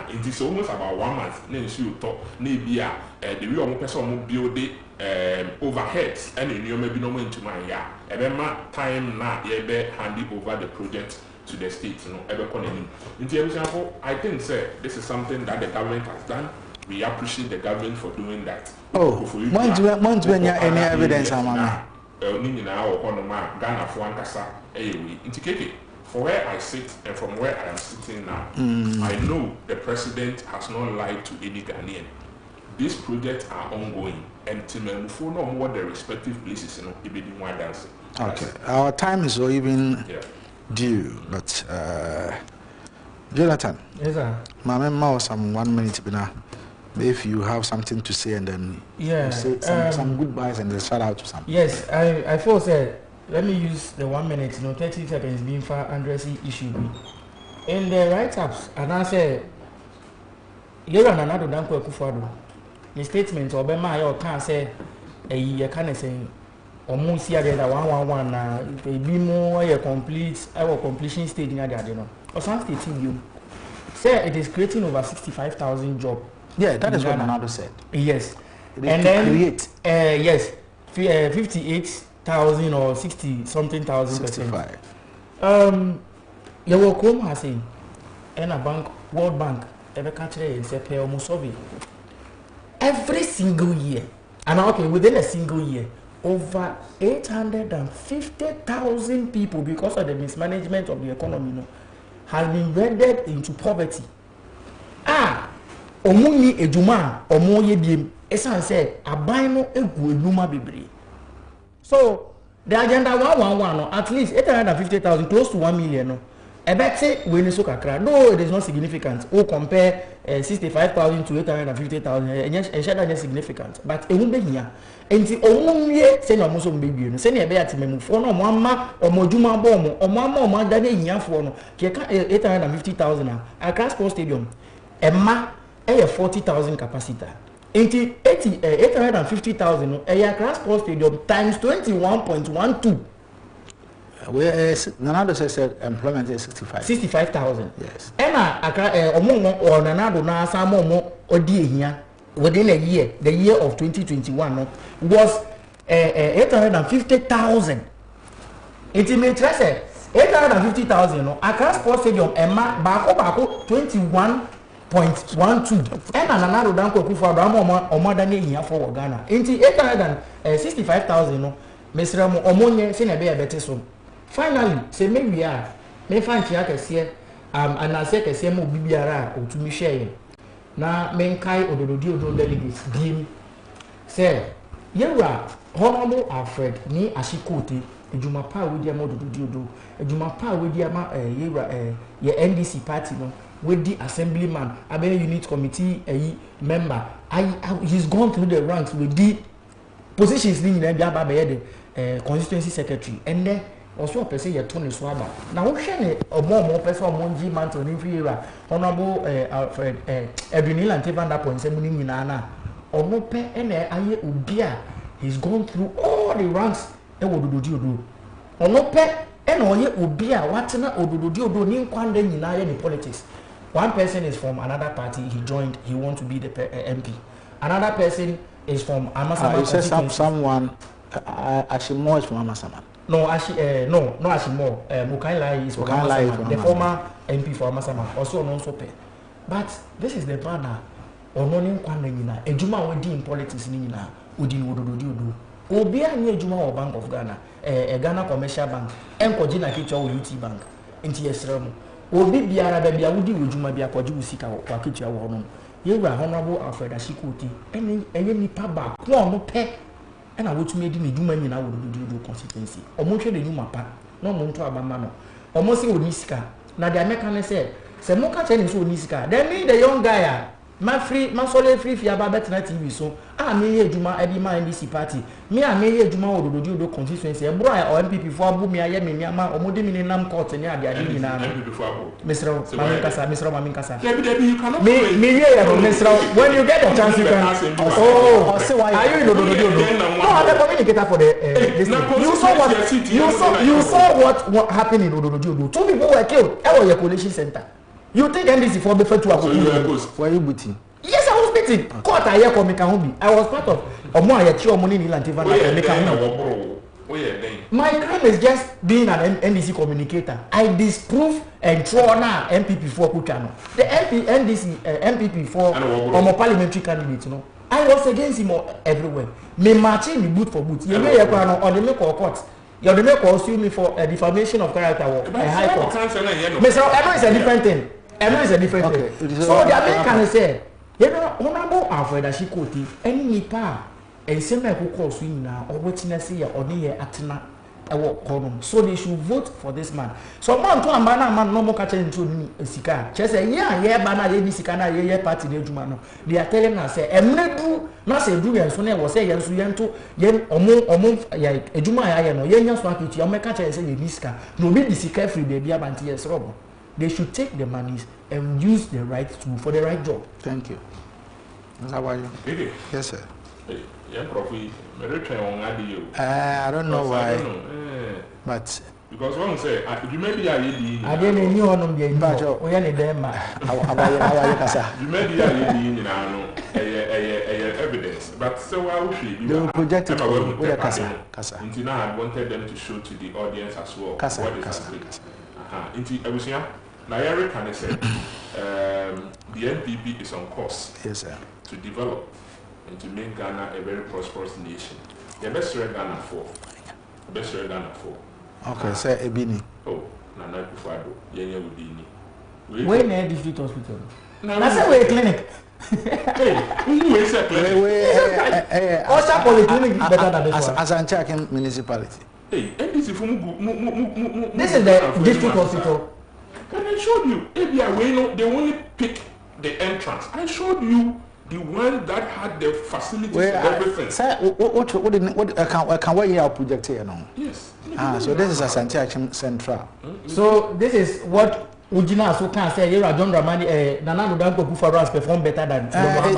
It is almost about 1 month. Then you talk, maybe the real person build overheads, and you maybe no into my yard. Every time now, you be handing over the project to the state, you know, ever calling. In example, I think, sir, this is something that the government has done. We appreciate the government for doing that. Oh, once when you any evidence, Mama. Ghana for one kasa, for where I sit and from where I am sitting now, I know the president has not lied to any Ghanaian. These projects are ongoing until we move on what the respective places, you know, it be the one dancing. Okay, our time is even due, but Jonathan. Yes, sir. My memo some 1 minute now. If you have something to say and then say some goodbyes and then shout out to some. Yes, I feel said. Let me use the 1 minute, 30 seconds being for addressing issue. In the write-ups, and I said, you are another Danko Kufado. The statement or Bema or can say a year can say almost here that 111 be more a complete our completion stage in the or some stating you say it is creating over 65,000 jobs. Yeah, that is what Ronaldo said. Yes, and then create 58,000 or 60 something thousand 65. You will come as a bank, World Bank, ever country and say pay almost every single year, and okay, within a single year, over 850,000 people, because of the mismanagement of the economy, you know, have been rendered into poverty. Omuni ejuma omo yebiem esan say aban no egu enuma bebre. So the agenda 111 no at least 850,000 close to 1 million no ebete we ni so kakra. No, it is not significant. O compare 65,000 to 850,000 enye significant, but ehun be hia enti omunwie se na omo so mbebie no se na ebe atemamufo no omo ama omo djuma bo omo ama omo adane hiafo no ke ka 850,000 at Transport Stadium emma 40,000 capacity. 850,000 no Transport Stadium times 21.12. Whereas Nanado said employment is 65,000. Yes. Ena omo or Nanado na samo mo odi ehia within a year, the year of 2021 no, was 850,000. It may trust 850,000 no Transport Stadium emma bako 21.12 and another Danko Kufado or more than a year for Ghana. 865,000 no Mr. Omonye seen a better so. Finally, say maybe we are may find here and I said a same BBR or to me share. Now, Menkai or the Dodo delegates deem say, Yera, Honorable Alfred, ni Ashikote, a Jumapa with your mother do, a Jumapa with your NDC party. No. With the assemblyman, Abe unit committee member, he's gone through the ranks with the positions in the constituency secretary, and then also a person your Tony Swaba. Now, we share a more person Monji Manton in Fira, Honorable Alfred Edwin and Tevanda Point, Semuni Nana, or no pay and Ubia. He's gone through all the ranks. Would do or no pay and Ubia, what's not Odudio Nin Kwande in politics. One person is from another party. He joined. He wants to be the MP. Another person is from Amasama. You said someone. Ashimo is from Amasama. No, no Ashimo. Mukaila is from Amasama. The former MP for Amasama, also non-sope. But this is the banner. Ononin kwanda nina. Ejuma wedi in politics nina. Udin wododo. obi a nye adwuma wɔ Bank of Ghana Ghana Commercial Bank enkoji na kichwa wɔ UT Bank nti yesrɛ mu obi biara da bia wodi adwuma bia kɔgye usika wɔ kichwa wɔ no yewura Honorable Alfred Ashikoti enye nipa ba ko ɔno pɛ ɛna wotumi edi ne dwuma nyina wɔ do constituency ɔmo hwɛ de dwuma pa na ɔmo nto abama no ɔmo se oni sika na the American say mo ka che ni so oni sika then me the young guy ma sole free fi aba betina TV so me ye adwuma e bi ma NDC party me ye adwuma wo do constituency e bro a MPP fo abu me aye me ama ɔmo de me ni nam court ni ade ade nyina no Mr. Mami Kasa me ye no Mr. when you get the chance you can say why are you no I'm the communicator for the this you saw what happened in Odododo. 2 people were killed at your collation center. You think NDC for the first 2 hours? Were you beating? Yes, I was beating. Court I hear come I was part of Omo Ayechi money in Lantiva. My crime is just being an NDC communicator. I disprove and throw now MPP for Kuchano. The NDC MPP for Omo parliamentary candidate, you know. I was against him everywhere. Me marching me boot for boot. You know you or the make court. You the make sue me for defamation of character or a high court. Mr. Emma is a different thing. Emma is a different thing. So the American say, you know, Honorable Alfred Ashikoti, any nipa, and same who calls you now, or witness here or near Atina, so they should vote for this man. So man to a man no more catching into Sika. Just say, yeah, banana, ye Sikana, ye party, they are telling us, say, Emre not say do and so was say, yes, yen omo a Juma, no, yen swaki, you make a say, Niska, no, be the Sika free baby, abanti, yes, Robo. They should take the monies and use the right tool for the right job. Thank you. How are you? Yes, sir. I don't know why, but because one say, you may be a lady. I didn't know on the badger. We are in them. You may be a lady in evidence, but so I wish you project it with a Casa. Until now, I wanted them to show to the audience as well. Casa. Until I was here. Nayari can say the NPP is on course. Yes, sir. To develop and to make Ghana a very prosperous nation. The best Ghana for. Okay, sir, Ebini. Oh, Nana Kufado, Yenya Udini. Where near district hospital? That's a way clinic. Hey, who is a clinic? Osha Polyclinic better than this one. As I'm checking municipality. Hey, this is the district hospital. And I showed you, they only pick the entrance. I showed you the one that had the facilities and everything. Sir, what can we hear project here now? Yes. So this is a Asante Action Central. So this is what Ujina so can say. Here, John Dramani, Nana Ludanko Kufaras perform better than.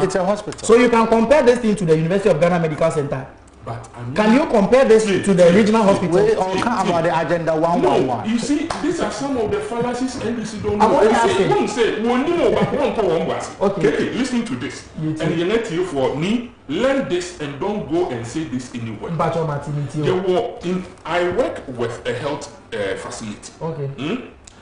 It's a hospital. So you can compare this thing to the University of Ghana Medical Center. But can you compare this to the regional hospital? Or about the agenda 111? No, you see, these are some of the fallacies NDC don't know. Okay, listen to this. And you let you for me, learn this and don't go and say this anywhere. I work with a health facility. Okay.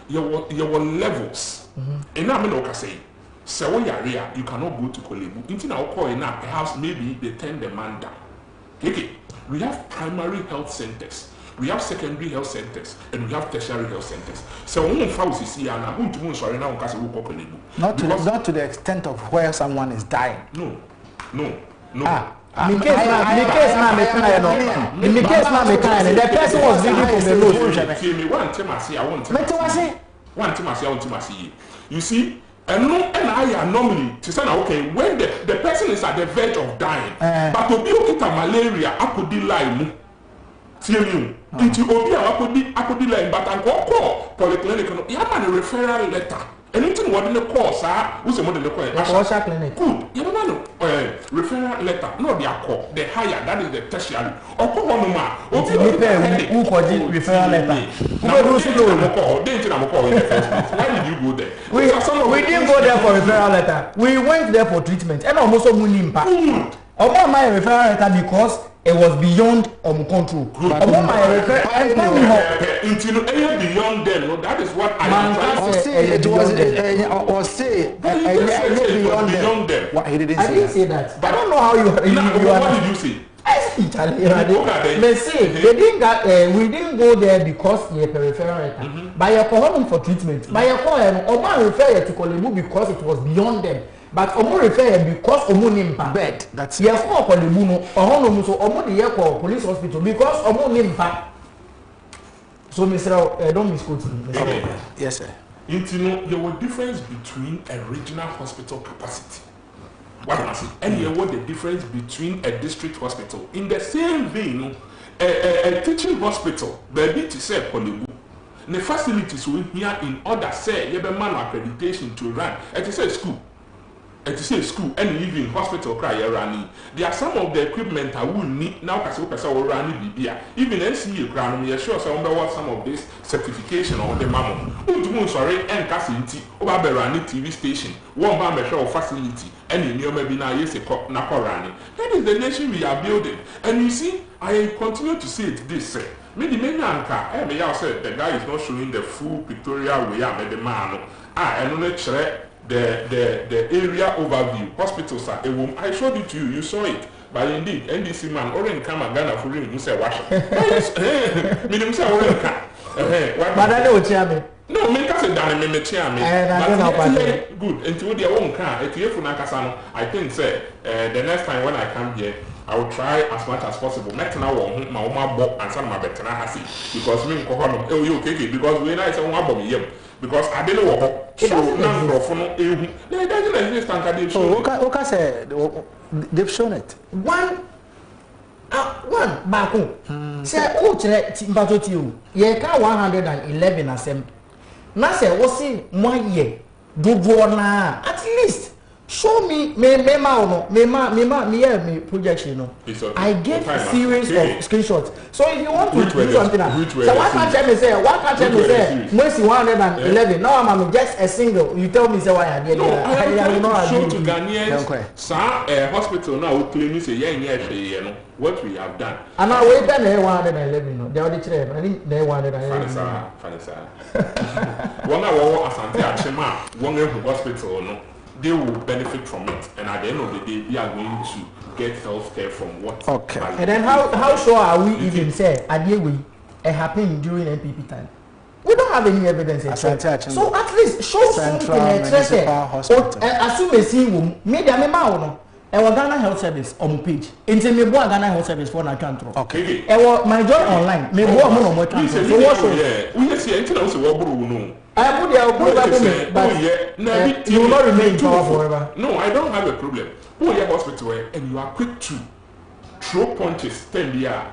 Your levels. And I'm not saying. So you cannot go to Kolebu. Until now, perhaps maybe they turn the man down. Okay, we have primary health centers, we have secondary health centers, and we have tertiary health centers. So when we see not to the extent of where someone is dying. No. In case now, the person was bleeding from the nose. You see. And I normally to say okay when the person is at the verge of dying, but to be okay malaria, I could lie. See you. Into Obi, I could lie, but I call polyclinic. You have a referral letter. Anything what in the course, who's a model clinic? Good. You know, referral letter, not the call, the higher, that is the tertiary. Or call one more. Who called it referral letter? Why did you go there? We didn't go there for referral letter. We went there for treatment. And almost a money impact. About my referral letter because it was beyond control. About my referral beyond them. No, that is what I am trying to say. Or say beyond them. What he didn't say that. I don't know how you what did you say? I see, Charlie. They say they didn't got, we didn't go there because you're peripheral. But you're calling for treatment. But you're calling, Omo refer to Kolebu because it was beyond them. But Omo refer because Omo nimpa bed. That's yes, Kolebu no. Omo so Omo the call police hospital because Omo nimpa. So, Mr. Don't misquote me. Yes, sir. You know, there was difference between a regional hospital capacity. What am I saying? And here was the difference between a district hospital. In the same vein, a teaching hospital, baby to say Kolebu. The facilities we here in order say you have a man accreditation to run. It is a school. It is a school and even hospital cry running. There are some of the equipment I will need now because we run it. Even NCA crown, we are sure some of this certification on the mammo. Sorry, and Cassinti, over running TV station, one man measure facility, and in your maybe now yes a running. That is the nation we are building. And you see, I continue to see it this way. Maybe anka, may I say the guy is not showing the full pictorial way I made the man. I don't know the area overview. Hospitals are a room. I showed it to you, you saw it. But indeed, NDC man, Oren come and Ghana for him, you say wash. Minimum say Oren come. But I know what you mean. No, me can't done me but good. Until their own car, if you have I think say the next time when I come here, I will try as much as possible. Metna won my oma bob and some my betana hasi because me kohono you okay because we na say one bomb yem because I didn't know so now microphone they doesn't exist and they show okay say they've shown it one back say o chere timbato ti o ye ka 111 asem na say wo si mo ye dodo na at least show me me projection no. I get series of screenshots. So if you want to do something so why can't me say most 111 now I'm just a single you tell me say why I did I will not show to Ghanaians sir hospital now we claim say you know what we have done and now we done 111 no they already try I think they 111 funny sir one hour asante achema one hospital no they will benefit from it, and at the end of the day, we are going to get health care from what. Okay. And then how sure are we even say it happened during NPP time? We don't have any evidence. So at least show Central Municipal Hospital. Assume a see media me no. Ghana Health Service on page. Until me boa Ghana Health Service for na control. Okay. My joy online. Me boa mo no control. So what show? We see until also we buru no. I put there but you will not remain in power forever. No, I don't have a problem. Who your hospital and you are quick to throw punches 10 years.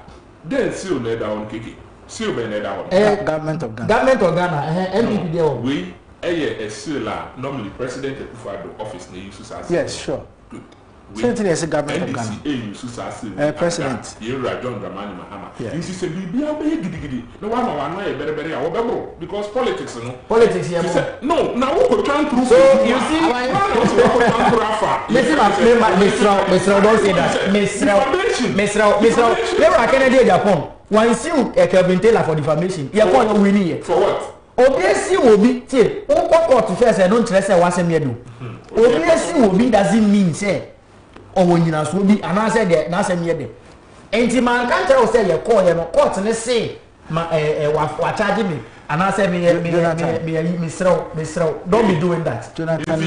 Then seal me down kiki. Seal me down. Government of Ghana. Government of Ghana. MPP there. We a sealer normally President Akufo-Addo office ne use as. Yes, sure. Good. Same as the government of Ghana. President. You are John Dramani Mahama. You see, be no one better because politics, no. Politics, yeah. No, now we could try through. So you see, Mr. Don't say that. Mr. Never Kennedy Japan. Once you a Kelvin Taylor for defamation, you are going to win it. For what? Obviously, will be say, court to first, I don't trust I wasn't me do. Obviously, will be doesn't mean say. Or when you will be and I said that na sem yede enti man kan tell say you call you no court ne say wa charge me and I say me don't be doing that. Jonathan,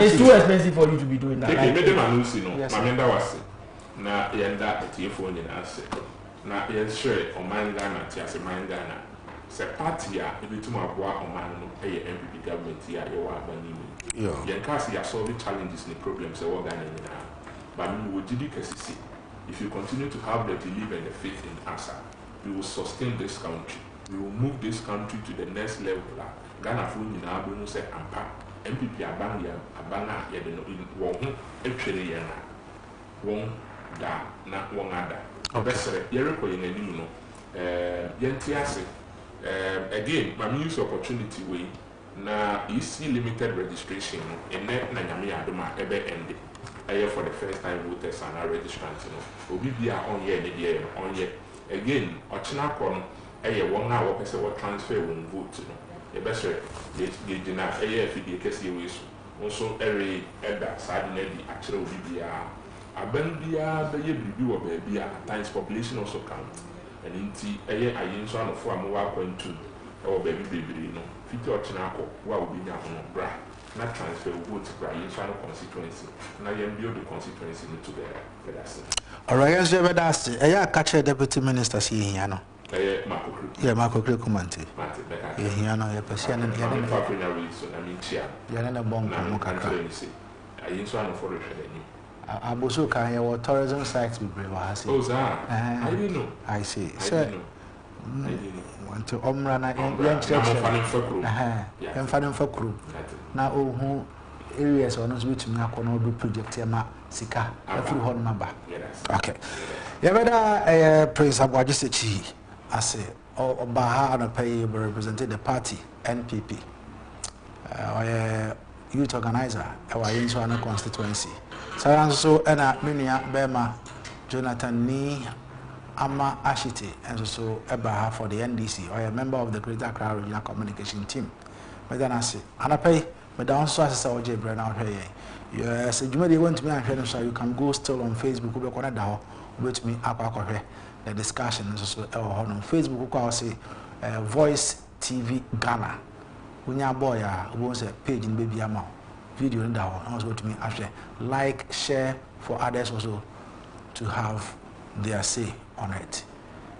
it's too expensive for you to be doing that. Okay, me man no no mamenda was na yenda etiefo nyina ase na yen share oman Ghana ti ase man Ghana se party a ebitum aboa oman no MPP government ya ye wa abani mu yen case ya solve challenges and problems e wo Ghana nyina. But we will DDKCC. If you continue to have the belief and the faith in ASA, we will sustain this country. We will move this country to the next level. Ghana for you now, we say Ampa, MPP Abanga, Abanga, Yadino, Wong, actually, Yana, Wong, Da, not one other. Best Yeriko in a new Yentiase. Again, my use opportunity way. Na EC limited registration in net Nanyami Adoma ebe ended. For the first time voters and our registrants, will be on year on year. Again, Ochina Kon, a 1 hour person will transfer one vote. The best get dinner, a year if you get also every elder side actually will be Abendia be ye bibi wo baby at times population also count. And inti eye ayin so anofo amowa kwantu e wo baby baby no. Fiti ochinako wa obi nya hono bra. Na transfer vote bra yin so no constituency. Na yen build the constituency to the Alright, yes, that's it. I catch a deputy minister see here no. Yeah, Marco Crecumanti. Yeah, no, you're pursuing and you're in a bomb. I for Abusuka, your tourism sites with Brevas. Oh, I didn't know. I see. Sir, want to Omrana and church. I'm finding for crew. Now, who areas on us which Nakono do project Yama Sika, a full horn number. Okay. Yeah, Prince Abwajisechi. I say, Baha and Pay represented the party, NPP. Youth organizer, our internal constituency. So, and Minia Bema, Jonathan Ni, Ama Ashiti, and so Baha for the NDC, or a member of the Greater Accra Regional Communication Team. But then I say, and I pay, but down so as I say, Brennan out here. Yes, you may want to be on so you can go still on Facebook, go back on with me up the discussion on Facebook. I say Voice TV Ghana. When your boy wants a page in baby amount video in that one, also to me after like, share for others also to have their say on it.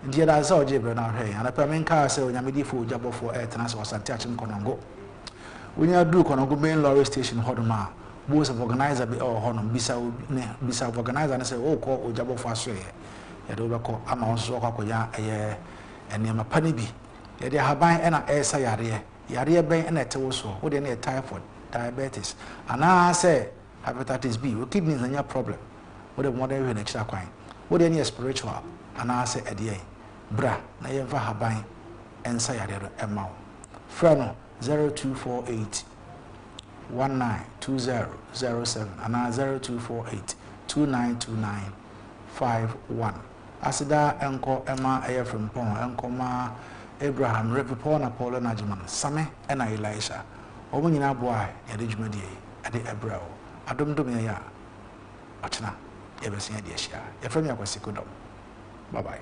Dear, that's all Jabber now here, and I permit car say when you made for job for air and was attaching Conongo. When you do Conongo main lorry station, Hodoma. Most of organizer be all honor bisa organizer and say oh call ojabo for so ya do be call ama onso kwa ya ene ma pani bi ya de haban e na esa yare ben e na tewo so wo de na typhoid diabetes ana say hepatitis B o kidneys anya problem wo de mo de we na kira kwan wo de na spiritual ana say e de bra na ye fa haban ensa yare do e ma fra no 0248 192007 and 0248 292951. Asida enko Emma Ayer from Pon, Enkoma Abraham, Repipon, Apollo Najiman, Same, and Elisha. Omunina boy, Edijmedi, Adi Ebrel, Adum Dumia, Ochna, ever seen a dear. Your friend Yakwasikodom. Bye bye.